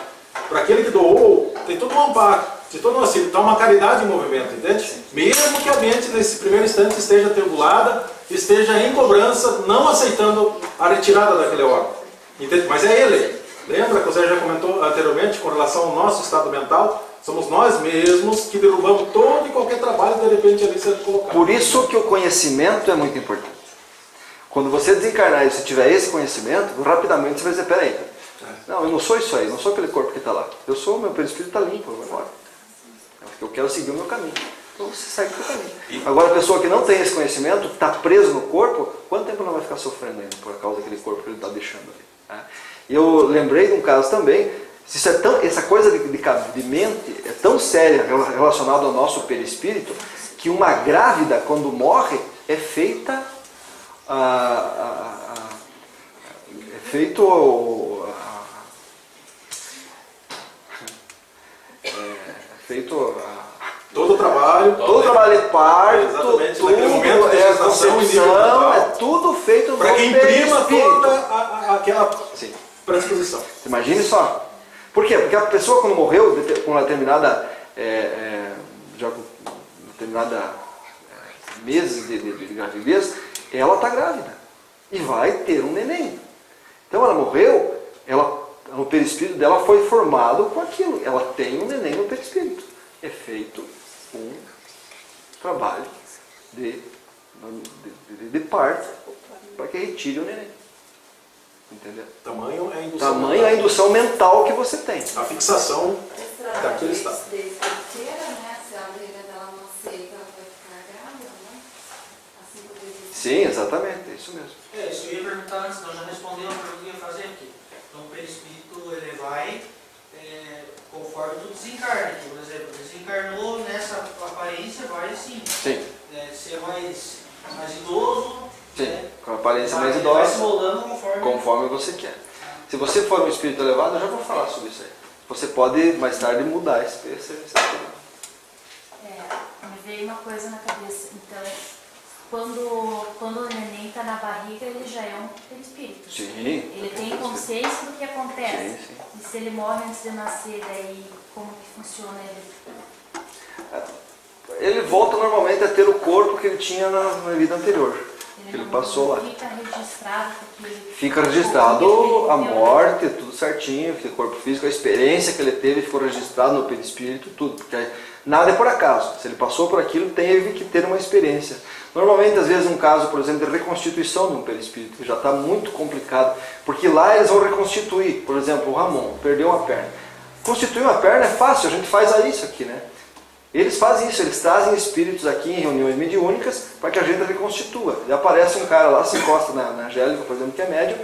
Speaker 6: Para aquele que doou, tem todo um amparo, tem todo um auxílio, está uma caridade em movimento, entende? Mesmo que a mente nesse primeiro instante esteja atribulada, esteja em cobrança, não aceitando a retirada daquele órgão. Entende? Mas é ele. Lembra que o Zé já comentou anteriormente com relação ao nosso estado mental? Somos nós mesmos que derrubamos todo e qualquer trabalho de repente ali sendo colocado.
Speaker 1: Por isso que o conhecimento é muito importante. Quando você desencarnar e você tiver esse conhecimento, rapidamente você vai dizer, peraí, não, eu não sou isso aí, não sou aquele corpo que está lá. Eu sou, meu perispírito está limpo, eu vou embora. Eu quero seguir o meu caminho. Então você segue o seu caminho. Agora a pessoa que não tem esse conhecimento, está preso no corpo, quanto tempo ela vai ficar sofrendo ainda por causa daquele corpo que ele está deixando ali? E eu lembrei de um caso também, essa coisa de mente é tão séria relacionada ao nosso perispírito, que uma grávida, quando morre, é feita
Speaker 6: todo o trabalho
Speaker 1: de parto,
Speaker 6: exatamente,
Speaker 1: tudo,
Speaker 6: naquele momento de gestação,
Speaker 1: concepção, é tudo feito no
Speaker 6: para que imprima
Speaker 1: perispírito.
Speaker 6: toda aquela
Speaker 1: Sim.
Speaker 6: predisposição.
Speaker 1: Imagine só. Por quê? Porque a pessoa quando morreu, com uma determinada meses de gravidez, ela está grávida e vai ter um neném. Então ela morreu, o perispírito dela foi formado com aquilo. Ela tem um neném no perispírito. É feito um trabalho de parto para que retire o neném. Entendeu?
Speaker 6: Tamanho é a indução.
Speaker 1: Tamanho é a indução mental que você tem.
Speaker 6: A fixação daquele estado.
Speaker 3: Desde inteira, né? Se a barriga dela não aceita, ela vai ficar grávida, né? Assim por exemplo.
Speaker 1: Sim, exatamente, é isso mesmo.
Speaker 4: Isso eu ia perguntar antes, então já respondeu a pergunta que eu ia fazer aqui. Então o perispírito ele vai conforme tu desencarna. Por exemplo, desencarnou nessa aparência, vai assim.
Speaker 1: Sim.
Speaker 4: Ser mais idoso.
Speaker 1: Sim,
Speaker 4: Né?
Speaker 1: com a aparência mais
Speaker 4: Vai se
Speaker 1: idosa,
Speaker 4: moldando
Speaker 1: conforme você quer. Se você for um espírito elevado, eu já vou falar sobre isso aí. Você pode mais tarde mudar esse
Speaker 3: Me veio uma coisa na cabeça. Então, quando o neném está na barriga, ele já é um perispírito.
Speaker 1: Sim.
Speaker 3: Ele tem consciência do que acontece.
Speaker 1: Sim, sim.
Speaker 3: E se ele morre antes de nascer, daí como que funciona ele?
Speaker 1: ele volta normalmente a ter o corpo que ele tinha na vida anterior. Ele passou lá.
Speaker 3: Fica registrado, porque
Speaker 1: Fica registrado a morte, tudo certinho, o corpo físico, a experiência que ele teve ficou registrado no perispírito, tudo. Porque nada é por acaso. Se ele passou por aquilo, teve que ter uma experiência. Normalmente, às vezes, um caso, por exemplo, de reconstituição de um perispírito, que já está muito complicado, porque lá eles vão reconstituir. Por exemplo, o Ramon perdeu uma perna. Constituir uma perna é fácil, a gente faz isso aqui, né? Eles fazem isso, eles trazem espíritos aqui em reuniões mediúnicas para que a gente reconstitua. E aparece um cara lá, se encosta na Angélica, por exemplo, que é médium,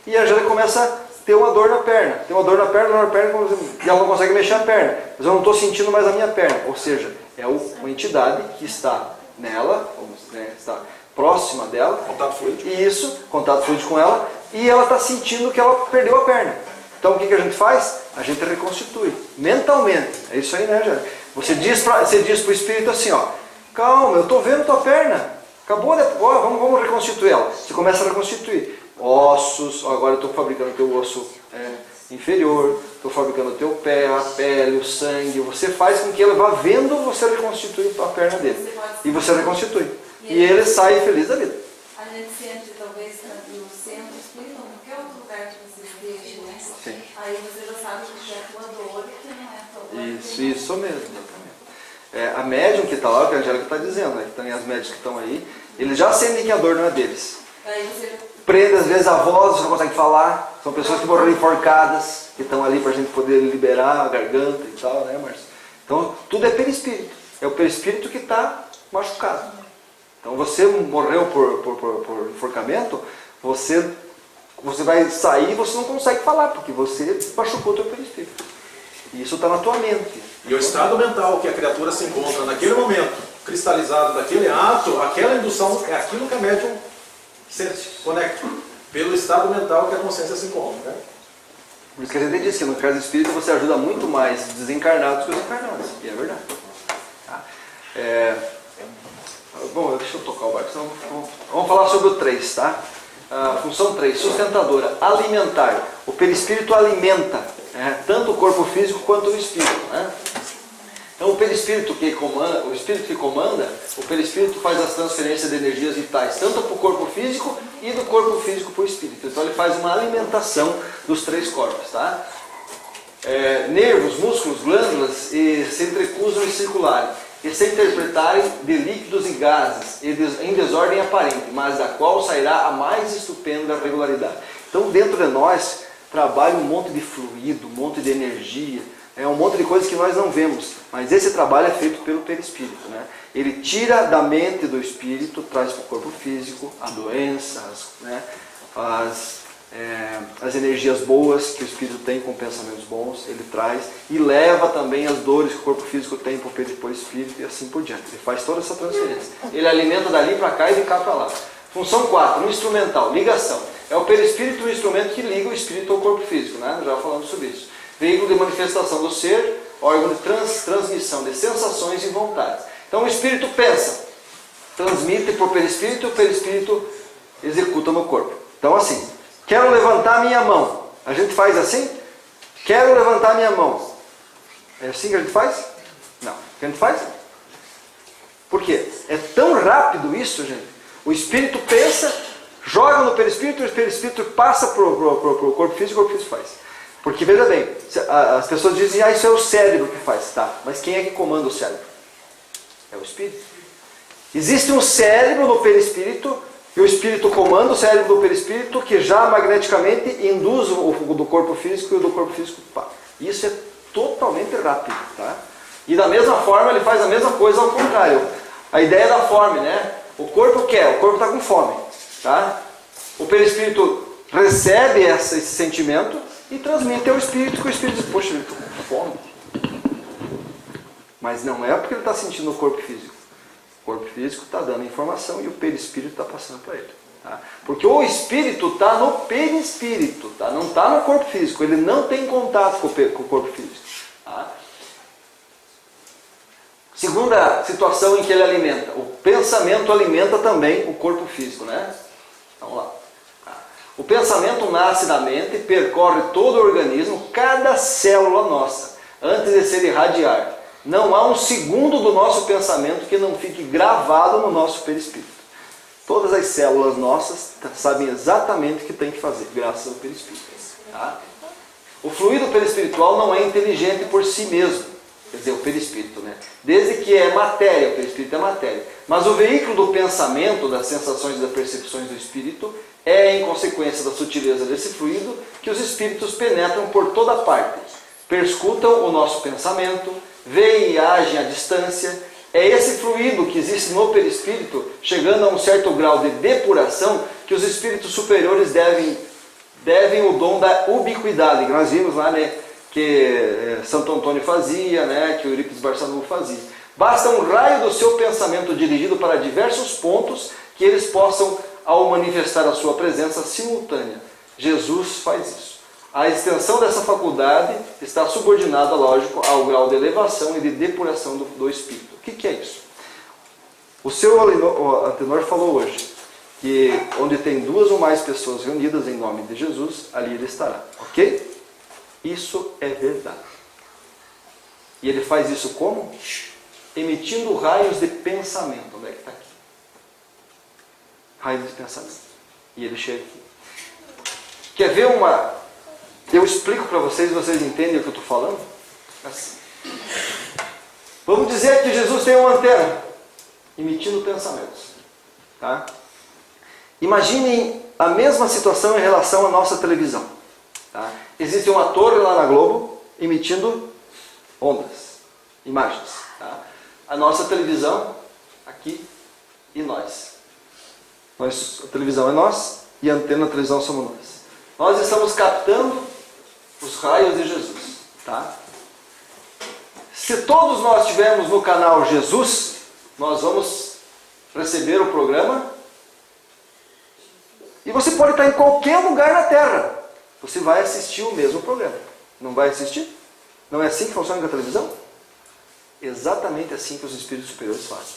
Speaker 1: e a Angélica começa a ter uma dor na perna. Tem uma dor na perna, e ela não consegue mexer a perna. Mas eu não estou sentindo mais a minha perna. Ou seja, é uma entidade que está nela, está próxima dela.
Speaker 6: Contato fluídico.
Speaker 1: Isso, contato fluídico com ela, e ela está sentindo que ela perdeu a perna. Então o que a gente faz? A gente reconstitui, mentalmente. É isso aí, né, Angélica? Você diz para o espírito assim, ó, calma, eu estou vendo tua perna, acabou de... vamos reconstituir ela. Você começa a reconstituir ossos, ó, agora eu estou fabricando teu osso inferior, estou fabricando teu pé, a pele, o sangue. Você faz com que ele vá vendo você reconstituir a perna dele. E você reconstitui. E ele sai feliz da vida.
Speaker 3: a gente sente, talvez, no centro espírita, ou qualquer outro lugar que você esteja, né?
Speaker 1: Sim.
Speaker 3: Aí você já sabe que é a tua dor e que não é a tua dor.
Speaker 1: Isso mesmo, exatamente. A médium que está lá, o que a Angélica está dizendo, né, que também as médias que estão aí, eles já sentem que a dor não é deles.
Speaker 3: Aí você...
Speaker 1: Prende, às vezes, a voz, você não consegue falar. São pessoas que morreram enforcadas, que estão ali para a gente poder liberar a garganta e tal, né, Márcio? Então, tudo é perispírito. É o perispírito que está machucado. Então, você morreu por enforcamento, você vai sair e você não consegue falar, porque você machucou o teu perispírito. E isso está na tua mente.
Speaker 6: E o estado mental que a criatura se encontra naquele momento, cristalizado daquele ato, aquela indução, é aquilo que a médium sente, conecta. Pelo estado mental que a consciência se encontra. Né?
Speaker 1: Por isso que a gente diz que no caso espírita você ajuda muito mais desencarnados que os encarnados. E é verdade. Tá? Bom, deixa eu tocar o barco, senão vamos falar sobre o 3, tá? Função 3, sustentadora, alimentar. O perispírito alimenta tanto o corpo físico quanto o espírito. Né? Então o perispírito que comanda, o espírito que comanda, o perispírito faz as transferências de energias vitais, tanto para o corpo físico e do corpo físico para o espírito. Então ele faz uma alimentação dos 3 corpos. Tá? Nervos, músculos, glândulas se entrecruzam e circularem, e se interpretarem de líquidos e gases, em desordem aparente, mas da qual sairá a mais estupenda regularidade. Então dentro de nós trabalha um monte de fluido, um monte de energia, um monte de coisas que nós não vemos, mas esse trabalho é feito pelo perispírito. Né? Ele tira da mente do espírito, traz para o corpo físico a doença, as energias boas que o espírito tem com pensamentos bons, ele traz e leva também as dores que o corpo físico tem para o espírito e assim por diante. Ele faz toda essa transferência. Ele alimenta dali para cá e de cá para lá. Função 4, um instrumental, ligação. É o perispírito o instrumento que liga o espírito ao corpo físico, né? Já falamos sobre isso. Veículo de manifestação do ser, órgão de transmissão de sensações e vontades. Então o espírito pensa, transmite por perispírito e o perispírito executa no corpo. Então assim, quero levantar minha mão. A gente faz assim? Quero levantar minha mão. É assim que a gente faz? Não. O que a gente faz? Por quê? É tão rápido isso, gente. O espírito pensa, joga no perispírito, e o perispírito passa para o corpo físico e o corpo físico faz. Porque, veja bem, as pessoas dizem, isso é o cérebro que faz. Tá, mas quem é que comanda o cérebro? É o espírito. Existe um cérebro no perispírito, e o espírito comanda o cérebro do perispírito, que já magneticamente induz o do corpo físico e o do corpo físico. Pá. Isso é totalmente rápido. Tá? E da mesma forma, ele faz a mesma coisa ao contrário. A ideia da fome, né? O corpo quer, o corpo está com fome. Tá? O perispírito recebe esse sentimento e transmite ao espírito, que o espírito diz, poxa, ele está com fome. Mas não é porque ele está sentindo o corpo físico. O corpo físico está dando informação e o perispírito está passando para ele. Tá? Porque o espírito está no perispírito, tá? Não está no corpo físico. Ele não tem contato com o corpo físico. Tá? Segunda situação em que ele alimenta. O pensamento alimenta também o corpo físico. Né? Vamos lá. O pensamento nasce da mente, percorre todo o organismo, cada célula nossa, antes de se irradiar. Não há um segundo do nosso pensamento que não fique gravado no nosso perispírito. Todas as células nossas sabem exatamente o que tem que fazer, graças ao perispírito. Tá? O fluido perispiritual não é inteligente por si mesmo, quer dizer, o perispírito, né? Desde que é matéria, o perispírito é matéria. Mas o veículo do pensamento, das sensações e das percepções do espírito, é em consequência da sutileza desse fluido que os espíritos penetram por toda parte, perscutam o nosso pensamento, veem e agem à distância. É esse fluido que existe no perispírito, chegando a um certo grau de depuração, que os espíritos superiores devem o dom da ubiquidade, que nós vimos lá, né, que Santo Antônio fazia, né, que o Eurípides Barçanufo fazia. Basta um raio do seu pensamento dirigido para diversos pontos que eles possam, ao manifestar a sua presença simultânea. Jesus faz isso. A extensão dessa faculdade está subordinada, lógico, ao grau de elevação e de depuração do espírito. O que é isso? O seu Antenor falou hoje que onde tem 2 ou mais pessoas reunidas em nome de Jesus, ali ele estará. Ok? Isso é verdade. E ele faz isso como? Emitindo raios de pensamento. Onde é que está aqui? Raios de pensamento. E ele chega aqui. Quer ver uma... Eu explico para vocês entendem o que eu estou falando? Assim. Vamos dizer que Jesus tem uma antena emitindo pensamentos. Tá? Imaginem a mesma situação em relação à nossa televisão. Tá? Existe uma torre lá na Globo emitindo ondas, imagens. Tá? A nossa televisão aqui e nós. A televisão é nós e a antena da televisão somos nós. Nós estamos captando os raios de Jesus. Tá? Se todos nós estivermos no canal Jesus, nós vamos receber o programa. E você pode estar em qualquer lugar na Terra. Você vai assistir o mesmo programa. Não vai assistir? Não é assim que funciona com a televisão? Exatamente assim que os espíritos superiores fazem.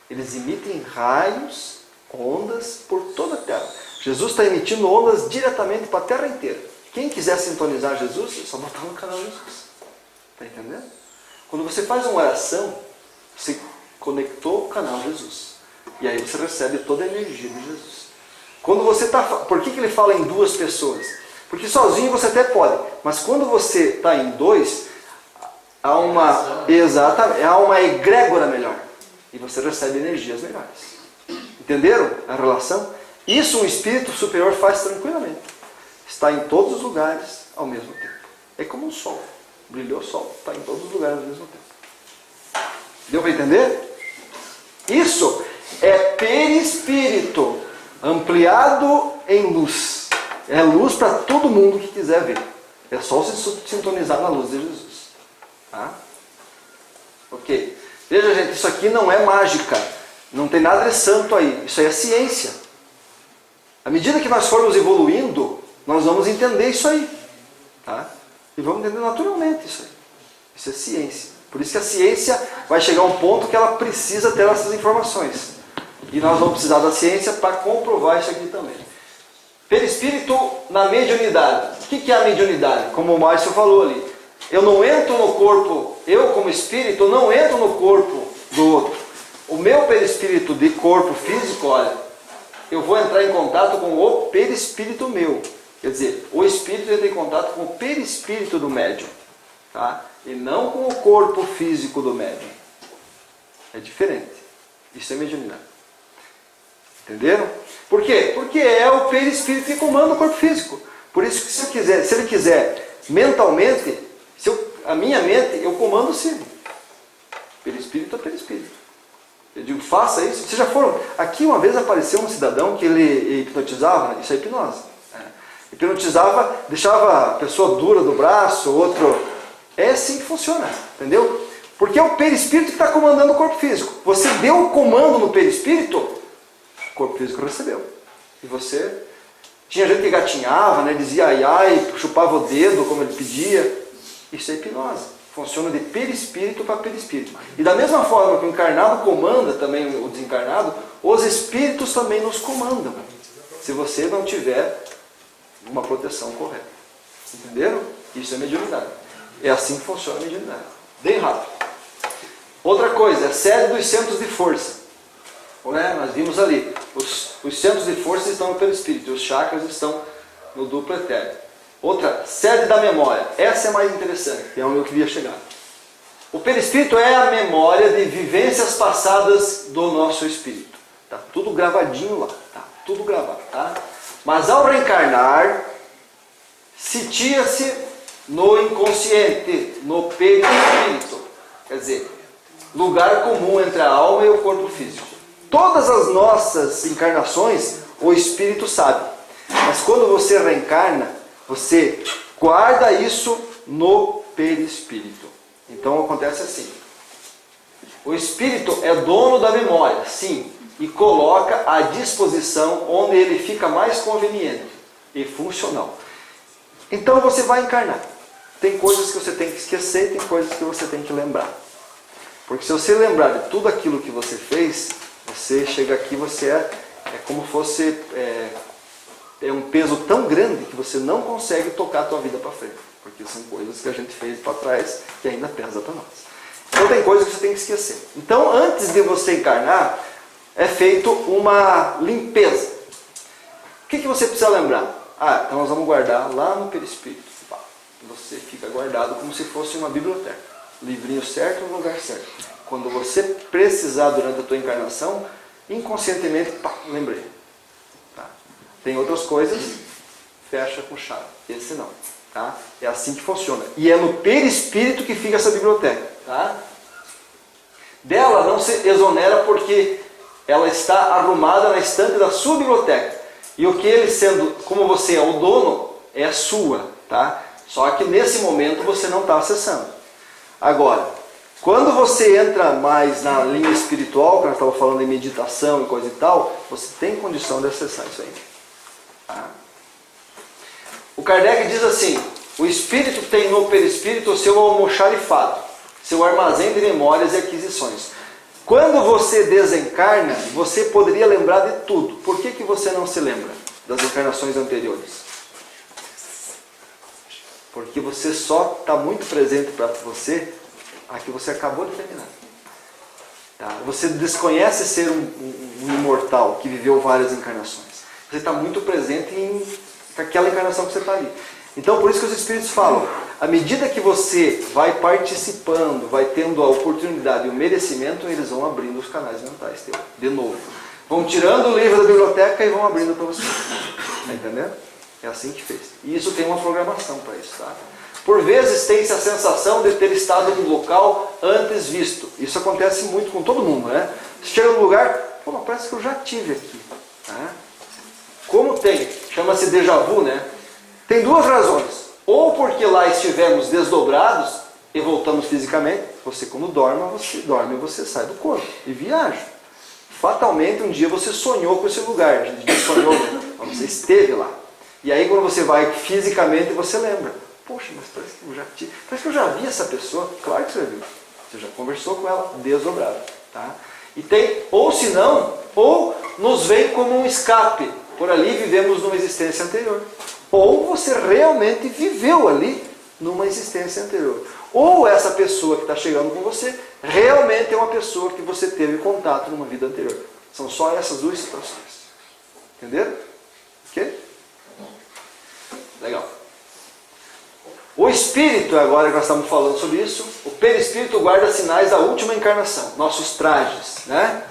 Speaker 1: Eles emitem raios, ondas por toda a Terra. Jesus está emitindo ondas diretamente para a Terra inteira. Quem quiser sintonizar Jesus, é só botar no canal Jesus. Está entendendo? Quando você faz uma oração, você conectou o canal Jesus. E aí você recebe toda a energia de Jesus. Quando você está... Por que ele fala em 2 pessoas? Porque sozinho você até pode. Mas quando você está em 2, há uma... Exatamente, há uma egrégora melhor. E você recebe energias melhores. Entenderam a relação? Isso um espírito superior faz tranquilamente. Está em todos os lugares ao mesmo tempo. É como um sol. Brilhou o sol. Está em todos os lugares ao mesmo tempo. Deu para entender? Isso é perispírito ampliado em luz. É luz para todo mundo que quiser ver. É só se sintonizar na luz de Jesus. Tá? Ok. Veja, gente, isso aqui não é mágica. Não tem nada de santo aí. Isso aí é ciência. À medida que nós formos evoluindo, nós vamos entender isso aí. Tá? E vamos entender naturalmente isso aí. Isso é ciência. Por isso que a ciência vai chegar a um ponto que ela precisa ter essas informações. E nós vamos precisar da ciência para comprovar isso aqui também. Perispírito na mediunidade. O que é a mediunidade? Como o Márcio falou ali. Eu não entro no corpo, eu como espírito, não entro no corpo do outro. O meu perispírito de corpo físico, olha, eu vou entrar em contato com o perispírito meu. Quer dizer, o espírito entra em contato com o perispírito do médium. Tá? E não com o corpo físico do médium. É diferente. Isso é mediunidade. Entenderam? Por quê? Porque é o perispírito que comanda o corpo físico. Por isso que se ele quiser mentalmente, a minha mente, eu comando sim. Perispírito é perispírito. Eu digo, faça isso. Vocês já foram... Aqui uma vez apareceu um cidadão que ele hipnotizava, isso é hipnose. Hipnotizava, deixava a pessoa dura do braço, outro... É assim que funciona, entendeu? Porque é o perispírito que está comandando o corpo físico. Você deu o comando no perispírito, o corpo físico recebeu. E você... Tinha gente que gatinhava, né? Dizia ai ai, chupava o dedo como ele pedia. Isso é hipnose. Funciona de perispírito para perispírito. E da mesma forma que o encarnado comanda também o desencarnado, os espíritos também nos comandam. Se você não tiver uma proteção correta. Entenderam? Isso é mediunidade. É assim que funciona a mediunidade. Bem rápido. Outra coisa, a sede dos centros de força. Nós vimos ali, os centros de força estão no perispírito, os chakras estão no duplo etéreo. Outra, sede da memória. Essa é mais interessante, que é onde eu queria chegar. O perispírito é a memória de vivências passadas do nosso espírito. Está tudo gravadinho lá, tá tudo gravado. Tá? Mas ao reencarnar, sitia-se no inconsciente, no perispírito. Quer dizer, lugar comum entre a alma e o corpo físico. Todas as nossas encarnações, o espírito sabe. Mas quando você reencarna, você guarda isso no perispírito. Então acontece assim. O espírito é dono da memória, sim, e coloca à disposição onde ele fica mais conveniente e funcional. Então você vai encarnar. Tem coisas que você tem que esquecer e tem coisas que você tem que lembrar. Porque se você lembrar de tudo aquilo que você fez, você chega aqui, você é como fosse um peso tão grande que você não consegue tocar a tua vida para frente. Porque são coisas que a gente fez para trás que ainda pesa para nós. Então tem coisas que você tem que esquecer. Então antes de você encarnar, é feito uma limpeza. O que você precisa lembrar? Então nós vamos guardar lá no perispírito. Você fica guardado como se fosse uma biblioteca. Livrinho certo no lugar certo. Quando você precisar durante a tua encarnação, inconscientemente, lembrei. Tá? Tem outras coisas, fecha com chave. Esse não. Tá? É assim que funciona. E é no perispírito que fica essa biblioteca. Tá? Dela não se exonera porque ela está arrumada na estante da sua biblioteca. E o que ele sendo, como você é o dono, é sua. Tá? Só que nesse momento você não está acessando. Agora, quando você entra mais na linha espiritual, que nós estávamos falando em meditação e coisa e tal, você tem condição de acessar isso aí. Tá? O Kardec diz assim, o espírito tem no perispírito o seu almoxarifado, seu armazém de memórias e aquisições. Quando você desencarna, você poderia lembrar de tudo. Por que você não se lembra das encarnações anteriores? Porque você só está muito presente para você a que você acabou de terminar. Tá? Você desconhece ser um imortal que viveu várias encarnações. Você está muito presente em aquela encarnação que você está ali. Então, por isso que os Espíritos falam, à medida que você vai participando, vai tendo a oportunidade e o merecimento, eles vão abrindo os canais mentais teu, de novo. Vão tirando o livro da biblioteca e vão abrindo para você. Está entendendo? É assim que fez. E isso tem uma programação para isso. Tá? Por vezes tem-se a sensação de ter estado no local antes visto. Isso acontece muito com todo mundo. Né? Você chega num lugar, pô, parece que eu já estive aqui. Tá? Como tem? Chama-se déjà vu, né? Tem duas razões. Ou porque lá estivemos desdobrados e voltamos fisicamente. Você quando dorme, você sai do corpo e viaja. Fatalmente um dia você sonhou com esse lugar. A gente sonhou, mas você esteve lá. E aí quando você vai fisicamente, você lembra. Poxa, mas parece que eu já vi essa pessoa. Claro que você já viu. Você já conversou com ela desdobrado. Tá? E tem, ou se não, ou nos vem como um escape. Por ali vivemos numa existência anterior. Ou você realmente viveu ali numa existência anterior. Ou essa pessoa que está chegando com você realmente é uma pessoa que você teve contato numa vida anterior. São só essas duas situações. Entenderam? Ok? Legal. O espírito, agora que nós estamos falando sobre isso, o perispírito guarda sinais da última encarnação, nossos trajes, né?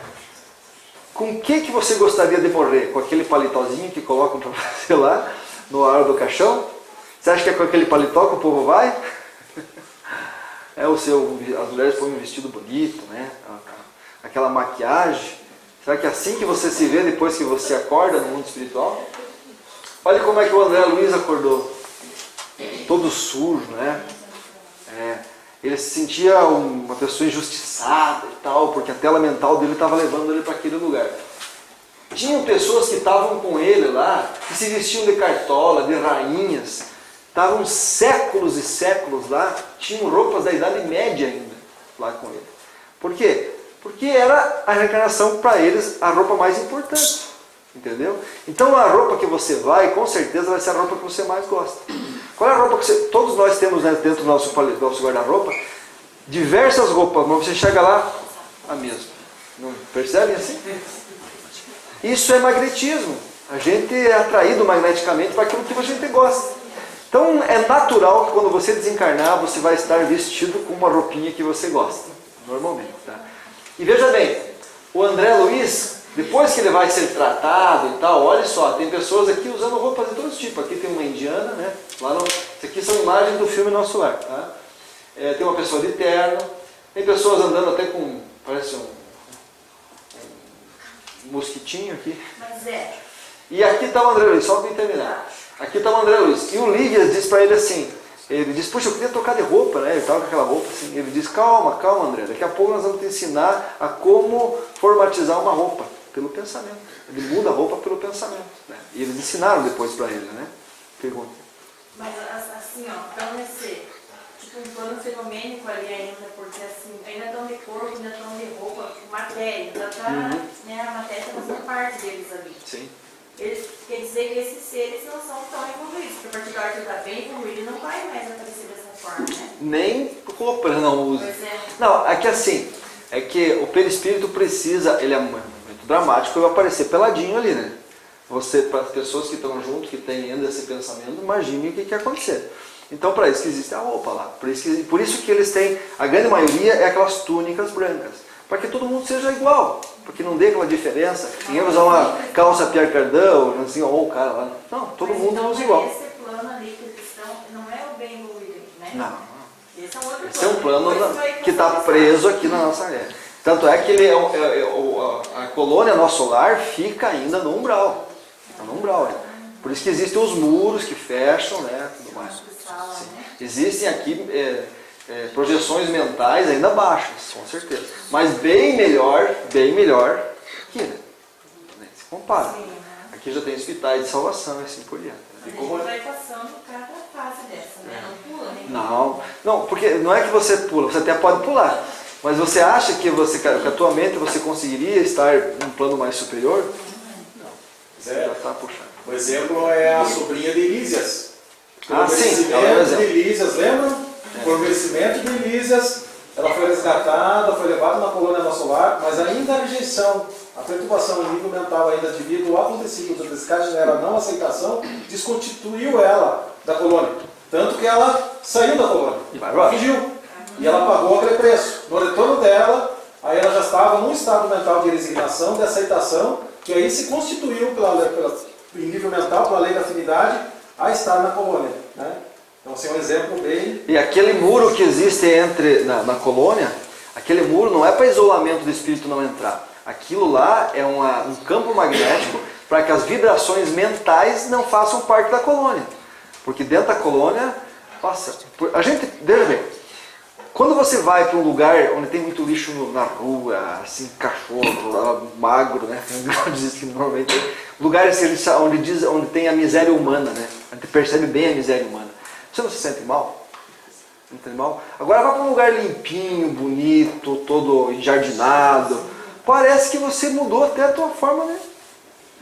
Speaker 1: Com o que você gostaria de morrer? Com aquele paletózinho que colocam para você lá no ar do caixão? Você acha que é com aquele paletó que o povo vai? As mulheres põem um vestido bonito, né? Aquela maquiagem. Será que é assim que você se vê depois que você acorda no mundo espiritual? Olha como é que o André Luiz acordou. Todo sujo, né? Ele se sentia uma pessoa injustiçada e tal, porque a tela mental dele estava levando ele para aquele lugar. Tinham pessoas que estavam com ele lá, que se vestiam de cartola, de rainhas, estavam séculos e séculos lá, tinham roupas da Idade Média ainda lá com ele. Por quê? Porque era a reencarnação para eles a roupa mais importante. Entendeu? Então a roupa que você vai, com certeza vai ser a roupa que você mais gosta. Qual é a roupa que todos nós temos, né, dentro do nosso guarda-roupa? diversas roupas, mas você chega lá, a mesma. Não percebem assim? Isso é magnetismo. A gente é atraído magneticamente para aquilo que a gente gosta. Então é natural que quando você desencarnar, você vai estar vestido com uma roupinha que você gosta. Normalmente. Tá? E veja bem, o André Luiz, depois que ele vai ser tratado e tal, olha só, tem pessoas aqui usando roupas de todos os tipos. Aqui tem uma indiana, né? Lá no, isso aqui são imagens do filme Nosso Lar. Tá? Tem uma pessoa de terno, tem pessoas andando até com, parece um mosquitinho aqui.
Speaker 3: Mas é.
Speaker 1: E aqui está o André Luiz, só para terminar. Aqui está o André Luiz. E o Lívias diz para ele assim, ele diz, puxa, eu queria trocar de roupa, né? Ele estava com aquela roupa assim. Ele diz, calma, calma, André, daqui a pouco nós vamos te ensinar a como formatizar uma roupa, pelo pensamento. Ele muda a roupa pelo pensamento. Né? E eles ensinaram depois para ele, né? Pergunta.
Speaker 3: Mas assim, ó, então nesse, tipo, um plano fenomênico ali ainda, porque assim, ainda estão de corpo, ainda estão de roupa, matéria, ainda tá, né, a matéria está fazendo parte deles ali.
Speaker 1: Sim.
Speaker 3: Eles, quer dizer que esses seres não são tão evoluídos, porque a partir da hora que ele está bem evoluído, ele não vai mais aparecer dessa forma, né?
Speaker 1: Nem roupa ele não usa.
Speaker 3: Pois é.
Speaker 1: Não, é que assim, é que o perispírito precisa, ele é muito dramático, ele vai aparecer peladinho ali, né? Você, para as pessoas que estão junto, que têm ainda esse pensamento, imagine o que quer acontecer. Então, para isso que existe a roupa lá. Por isso que eles têm, a grande maioria é aquelas túnicas brancas. Para que todo mundo seja igual. Para que não dê aquela diferença. Ninguém usa uma calça Pierre Cardin, assim, ou o cara lá. Não, todo mundo
Speaker 3: então,
Speaker 1: usa igual.
Speaker 3: Esse plano ali que eles estão, não é o bem evoluído, né?
Speaker 1: Não.
Speaker 3: Esse é um outro
Speaker 1: Esse é um plano
Speaker 3: Depois vai
Speaker 1: que está preso aqui na nossa área. Tanto é que ele a colônia, nosso lar, fica ainda no umbral. Está no umbral, né? Por isso que existem os muros que fecham, né? Tudo mais. Sim. Existem aqui projeções mentais ainda baixas, com certeza. Mas bem melhor aqui, né? Se compara.
Speaker 3: Sim, né?
Speaker 1: Aqui já tem hospitais de salvação e assim por diante.
Speaker 3: A gente vai passando cada fase dessa, né? Não pula, né?
Speaker 1: Não, porque não é que você pula, você até pode pular. Mas você acha que com a tua mente você conseguiria estar num plano mais superior? Não. Você já está puxando.
Speaker 6: O exemplo é a sobrinha de Elísias.
Speaker 1: Sim, ela é um exemplo.
Speaker 6: De Elísias, lembram? Por merecimento de Elísias, ela foi resgatada, foi levada na colônia Nosso Lar, mas ainda a rejeição, a perturbação em nível mental ainda devido ao acontecido da descarte era a não aceitação, desconstituiu ela da colônia. Tanto que ela saiu da colônia, fugiu. E ela pagou aquele preço. No retorno dela, aí ela já estava num estado mental de resignação, de aceitação, que aí se constituiu em nível mental, pela lei da afinidade, a estar na colônia. Né? Então, assim, é um exemplo bem...
Speaker 1: E aquele muro que existe na colônia, aquele muro não é para isolamento do espírito não entrar. Aquilo lá é um campo magnético para que as vibrações mentais não façam parte da colônia. Porque dentro da colônia, nossa, a gente, veja bem, quando você vai para um lugar onde tem muito lixo na rua, assim, cachorro, magro, né? Normalmente tem lugares onde tem a miséria humana, né? A gente percebe bem a miséria humana. Você não se sente mal? Não sente mal? Agora vá para um lugar limpinho, bonito, todo enjardinado. Parece que você mudou até a tua forma, né?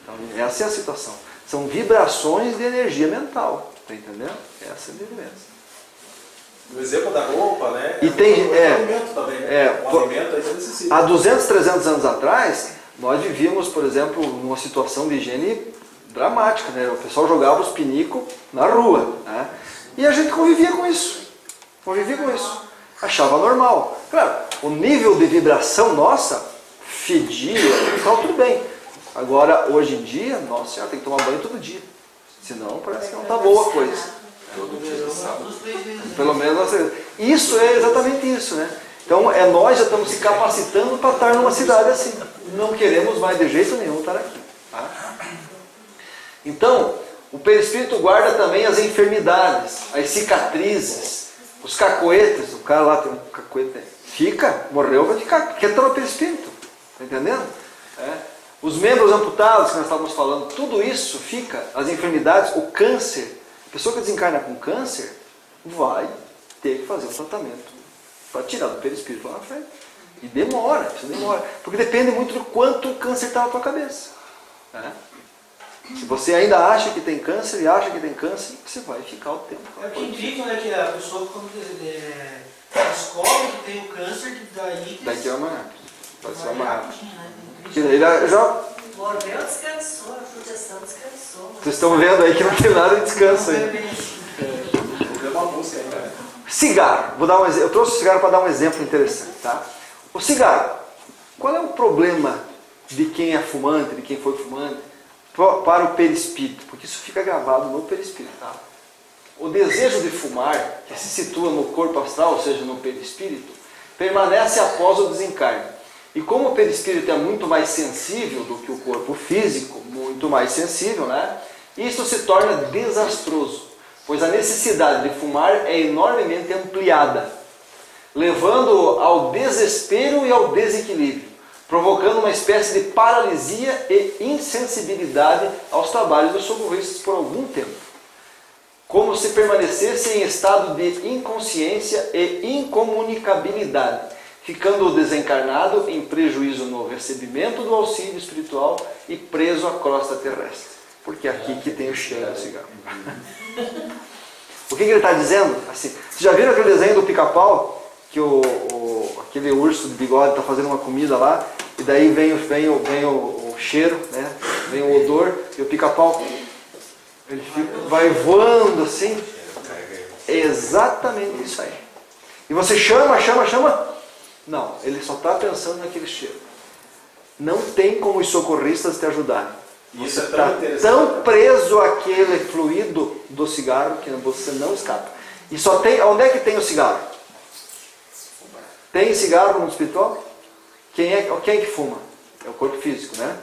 Speaker 1: Então, essa é a situação. São vibrações de energia mental. Está entendendo? Essa é a diferença.
Speaker 6: O exemplo da roupa, né?
Speaker 1: E tem,
Speaker 6: alimento também, né? O alimento aí necessita.
Speaker 1: Há 200, 300 anos atrás, nós vivíamos, por exemplo, numa situação de higiene dramática, né? O pessoal jogava os pinicos na rua, né? E a gente convivia com isso. Achava normal. Claro, o nível de vibração nossa fedia, então tudo bem. Agora, hoje em dia, nossa senhora, tem que tomar banho todo dia. Senão parece que não está boa a coisa. Pelo menos isso é exatamente isso, né? Então nós já estamos se capacitando para estar numa cidade assim. Não queremos mais de jeito nenhum estar aqui. Tá? Então, o perispírito guarda também as enfermidades, as cicatrizes, os cacoetes. O cara lá tem um cacoete, morreu, vai ficar, porque está no perispírito. Está entendendo? Os membros amputados que nós estávamos falando, tudo isso fica, as enfermidades, o câncer. A pessoa que desencarna com câncer vai ter que fazer um tratamento para tirar do perispírito lá na frente. E demora, isso demora. Porque depende muito do quanto o câncer está na tua cabeça. Né? Se você ainda acha que tem câncer e acha que tem câncer, você vai ficar o tempo.
Speaker 4: É que incrível, né, que a pessoa quando descobre que tem o câncer, que
Speaker 1: Daí que é uma rápido. Pode ser uma rápido.
Speaker 4: rapidinho, né?
Speaker 1: Que daí já,
Speaker 7: O Orfeu descansou, a judiação descansou.
Speaker 1: vocês estão vendo aí que não tem nada de descanso aí.
Speaker 6: Deu uma música aí, né?
Speaker 1: Cigarro. Vou dar um exemplo. Eu trouxe o cigarro para dar um exemplo interessante, tá? O cigarro. Qual é o problema de quem é fumante, de quem foi fumante, para o perispírito? Porque isso fica gravado no perispírito, tá? O desejo de fumar, que se situa no corpo astral, ou seja, no perispírito, permanece após o desencarne. E como o perispírito é muito mais sensível do que o corpo físico, muito mais sensível, né? Isso se torna desastroso, pois a necessidade de fumar é enormemente ampliada, levando ao desespero e ao desequilíbrio, provocando uma espécie de paralisia e insensibilidade aos trabalhos dos socorristas por algum tempo, como se permanecesse em estado de inconsciência e incomunicabilidade, ficando o desencarnado em prejuízo no recebimento do auxílio espiritual e preso à crosta terrestre. Porque é aqui que tem o cheiro do cigarro. O que ele está dizendo? Assim, vocês já viram aquele desenho do Pica-Pau? Que aquele urso de bigode está fazendo uma comida lá, e daí vem o cheiro, né? Vem o odor, e o Pica-Pau ele vai voando assim. É exatamente isso aí. E você chama. Não, ele só está pensando naquele cheiro. Não tem como os socorristas te ajudarem.
Speaker 6: Isso é tão
Speaker 1: Está
Speaker 6: interessante.
Speaker 1: tão preso àquele fluido do cigarro que você não escapa. E só tem. Onde é que tem o cigarro? Tem cigarro no mundo espiritual? Quem é que fuma? É o corpo físico, né?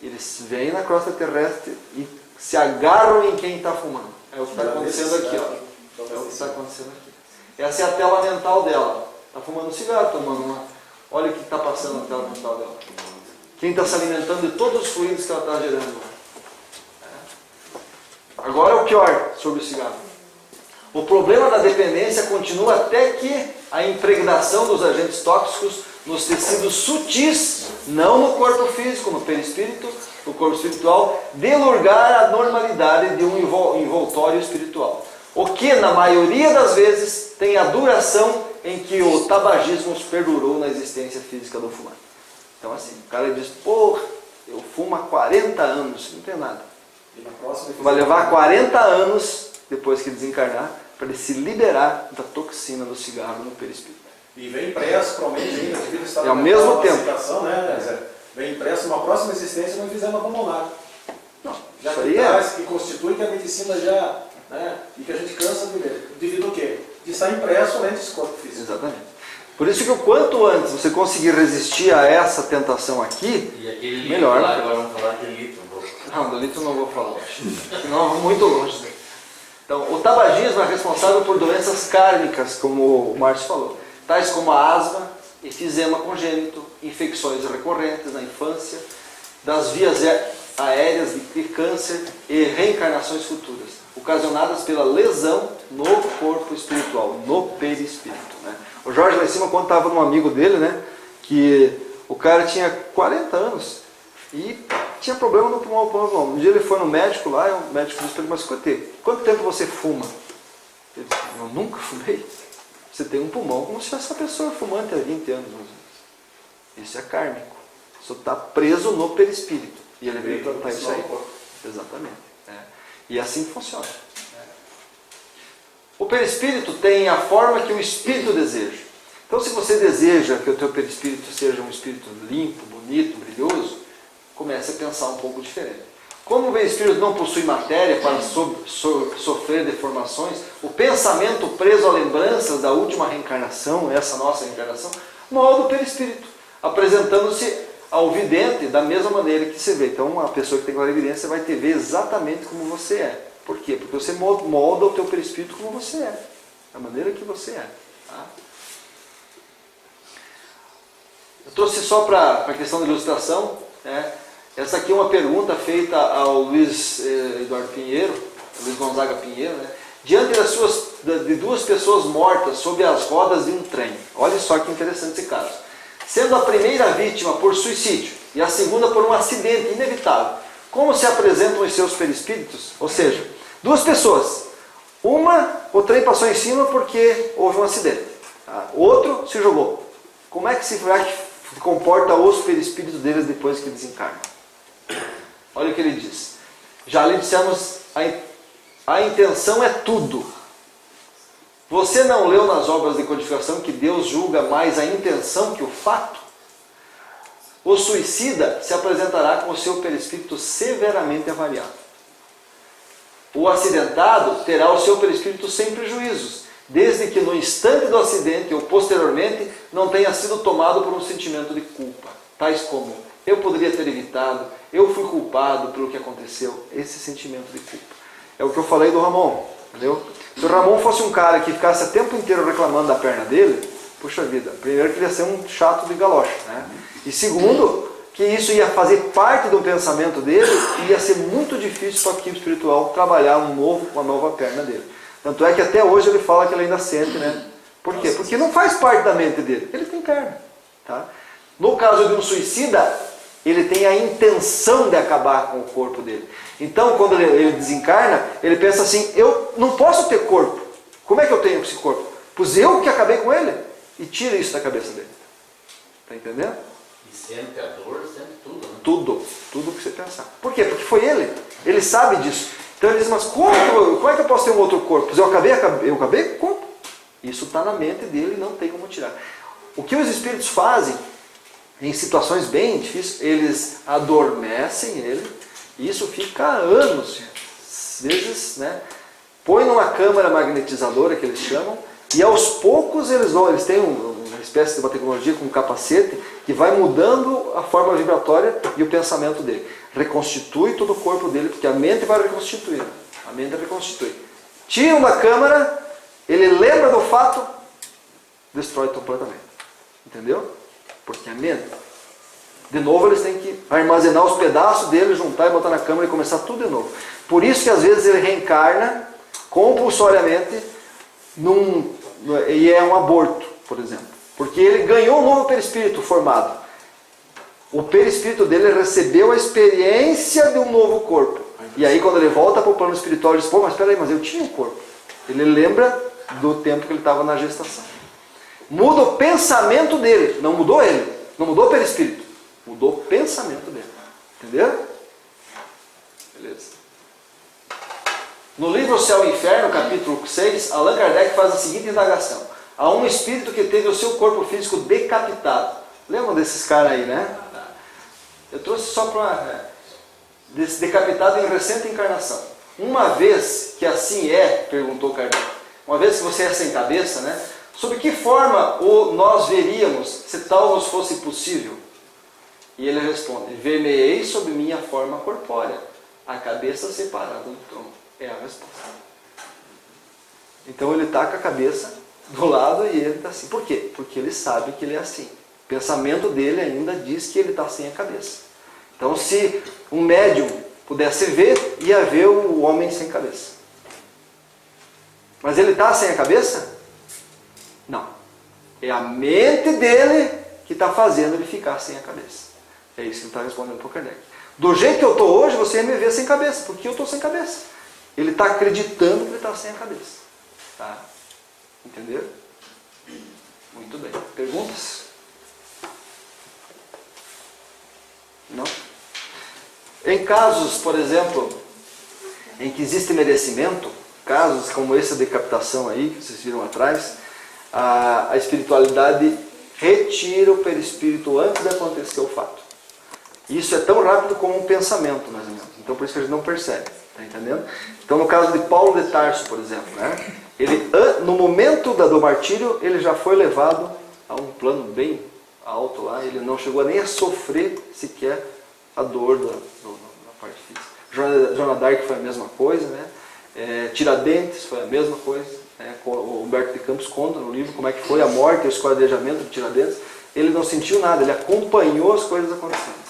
Speaker 1: Eles vêm na crosta terrestre e se agarram em quem está fumando. É o que está acontecendo aqui, ó. É o que está acontecendo aqui. Essa é a tela mental dela. Está fumando cigarro, tomando uma. Olha o que está passando na tela mental dela. Quem está se alimentando de todos os fluidos que ela está gerando. Agora o pior sobre o cigarro. O problema da dependência continua até que a impregnação dos agentes tóxicos nos tecidos sutis, não no corpo físico, no perispírito, no corpo espiritual, dê lugar à normalidade de um envoltório espiritual. O que, na maioria das vezes, tem a duração em que o tabagismo perdurou na existência física do fumante. Então assim, o cara diz, porra, eu fumo há 40 anos, não tem nada. Vai levar 40 anos, depois que desencarnar, para ele se liberar da toxina do cigarro no perispírito.
Speaker 6: E vem impresso, provavelmente, ainda, devido ao estado
Speaker 1: E ao mesmo tempo.
Speaker 6: né? Vem impresso uma próxima existência não fizemos pulmonar.
Speaker 1: Não,
Speaker 6: Já
Speaker 1: isso
Speaker 6: que
Speaker 1: aí
Speaker 6: traz, que constitui que a medicina já, né? E que a gente cansa de ver. Devido ao quê? De estar impresso além desse corpo físico.
Speaker 1: Exatamente. Por isso que o quanto antes você conseguir resistir a essa tentação aqui,
Speaker 2: E aquele litro
Speaker 1: melhor.
Speaker 2: lá, agora vamos falar de litro.
Speaker 1: não, do litro eu não vou falar, senão vamos muito longe. Então, o tabagismo é responsável por doenças kármicas, como o Márcio falou, tais como a asma, efizema congênito, infecções recorrentes na infância, das vias aéreas de câncer e reencarnações futuras, ocasionadas pela lesão no corpo espiritual, no perispírito. Né? O Jorge lá em cima contava num amigo dele, né, que o cara tinha 40 anos e tinha problema no pulmão. Um dia ele foi no médico lá, e o médico disse para ele, mas quanto tempo você fuma? Ele disse, eu nunca fumei. Você tem um pulmão como se essa pessoa fumante há 20 anos. Isso é kármico. Isso está preso no perispírito. E ele veio tratar isso aí. Exatamente. E assim funciona. O perispírito tem a forma que o espírito deseja. Então, se você deseja que o teu perispírito seja um espírito limpo, bonito, brilhoso, comece a pensar um pouco diferente. Como o perispírito não possui matéria para sofrer deformações, o pensamento preso a lembranças da última reencarnação, essa nossa reencarnação, molda o perispírito, apresentando-se ao vidente da mesma maneira que você vê. Então, uma pessoa que tem clarividência vai te ver exatamente como você é. Por quê? Porque você molda o teu perispírito como você é, da maneira que você é. Tá? Eu trouxe só para a questão da ilustração, né? Essa aqui é uma pergunta feita ao Luiz Eduardo Pinheiro, Luiz Gonzaga Pinheiro, né? Diante de duas pessoas mortas sob as rodas de um trem. Olha só que interessante esse caso. Sendo a primeira vítima por suicídio e a segunda por um acidente inevitável, Como se apresentam os seus perispíritos? Ou seja, duas pessoas. Uma, o trem passou em cima porque houve um acidente. Tá? Outro se jogou. Como é que se comporta os perispíritos deles depois que desencarnam? Olha o que ele diz. Já lhe dissemos, a intenção é tudo. Você não leu nas obras de codificação que Deus julga mais a intenção que o fato? O suicida se apresentará com o seu perispírito severamente avaliado. O acidentado terá o seu perispírito sem prejuízos, desde que no instante do acidente ou posteriormente não tenha sido tomado por um sentimento de culpa, tais como: eu poderia ter evitado, eu fui culpado pelo que aconteceu. Esse sentimento de culpa. É o que eu falei do Ramon, entendeu? Se o Ramon fosse um cara que ficasse o tempo inteiro reclamando da perna dele, puxa vida, primeiro que ele ia ser um chato de galocha, né? E segundo, que isso ia fazer parte do pensamento dele e ia ser muito difícil para a equipe espiritual trabalhar uma nova perna dele. Tanto é que até hoje ele fala que ele ainda sente, né? Por quê? Porque não faz parte da mente dele. Ele tem perna. Tá? No caso de um suicida, ele tem a intenção de acabar com o corpo dele. Então, quando ele desencarna, ele pensa assim: eu não posso ter corpo. Como é que eu tenho esse corpo? Pois eu que acabei com ele. E tira isso da cabeça dele. Está entendendo?
Speaker 2: E sente a dor, sente tudo, né?
Speaker 1: Tudo que você pensar. Por quê? Porque foi ele. Ele sabe disso. Então ele diz: mas como é que eu posso ter um outro corpo? Eu acabei com o corpo. Isso está na mente dele e não tem como tirar. O que os espíritos fazem, em situações bem difíceis, eles adormecem ele, e isso fica anos. Às vezes, né? Põe numa câmara magnetizadora, que eles chamam, e aos poucos eles têm uma espécie de uma tecnologia com um capacete que vai mudando a forma vibratória e o pensamento dele. Reconstitui todo o corpo dele, porque a mente vai reconstituir. A mente reconstitui. Tiram da câmara, ele lembra do fato, destrói completamente. Entendeu? Porque a mente. De novo eles têm que armazenar os pedaços dele, juntar e botar na câmara e começar tudo de novo. Por isso que às vezes ele reencarna compulsoriamente e é um aborto, por exemplo. Porque ele ganhou um novo perispírito formado. O perispírito dele recebeu a experiência de um novo corpo. E aí quando ele volta para o plano espiritual, ele diz: pô, mas espera aí, mas eu tinha um corpo. Ele lembra do tempo que ele estava na gestação. Muda o pensamento dele. Não mudou ele. Não mudou o perispírito. Mudou o pensamento dele. Entendeu? Beleza. No livro Céu e Inferno, capítulo 6, Allan Kardec faz a seguinte indagação: há um espírito que teve o seu corpo físico decapitado. Lembram desses caras aí, né? Eu trouxe só para desse decapitado em recente encarnação. Uma vez que assim é, perguntou Kardec, uma vez que você é sem cabeça, né? Sob que forma nós veríamos se tal nos fosse possível? E ele responde: ver-me-ei sob minha forma corpórea, a cabeça separada do tronco. É a resposta. Então ele está com a cabeça do lado e ele está assim. Por quê? Porque ele sabe que ele é assim. O pensamento dele ainda diz que ele está sem a cabeça. Então, se um médium pudesse ver, ia ver o homem sem cabeça. Mas ele está sem a cabeça? Não. É a mente dele que está fazendo ele ficar sem a cabeça. É isso que ele está respondendo para o Kardec. Do jeito que eu estou hoje, você ia me ver sem cabeça, porque eu estou sem cabeça. Ele está acreditando que ele está sem a cabeça. Tá? Entenderam? Muito bem. Perguntas? Não? Em casos, por exemplo, em que existe merecimento, casos como essa decapitação aí, que vocês viram atrás, a espiritualidade retira o perispírito antes de acontecer o fato. Isso é tão rápido como um pensamento, mais ou menos. Então por isso que a gente não percebe. Está entendendo? Então no caso de Paulo de Tarso, por exemplo, né? Ele, no momento do martírio, ele já foi levado a um plano bem alto lá. Ele não chegou nem a sofrer sequer a dor da parte física. Joana d'Arc foi a mesma coisa, né? Tiradentes foi a mesma coisa. O Humberto de Campos conta no livro como é que foi a morte e o esquadrejamento de Tiradentes. Ele não sentiu nada, ele acompanhou as coisas acontecendo.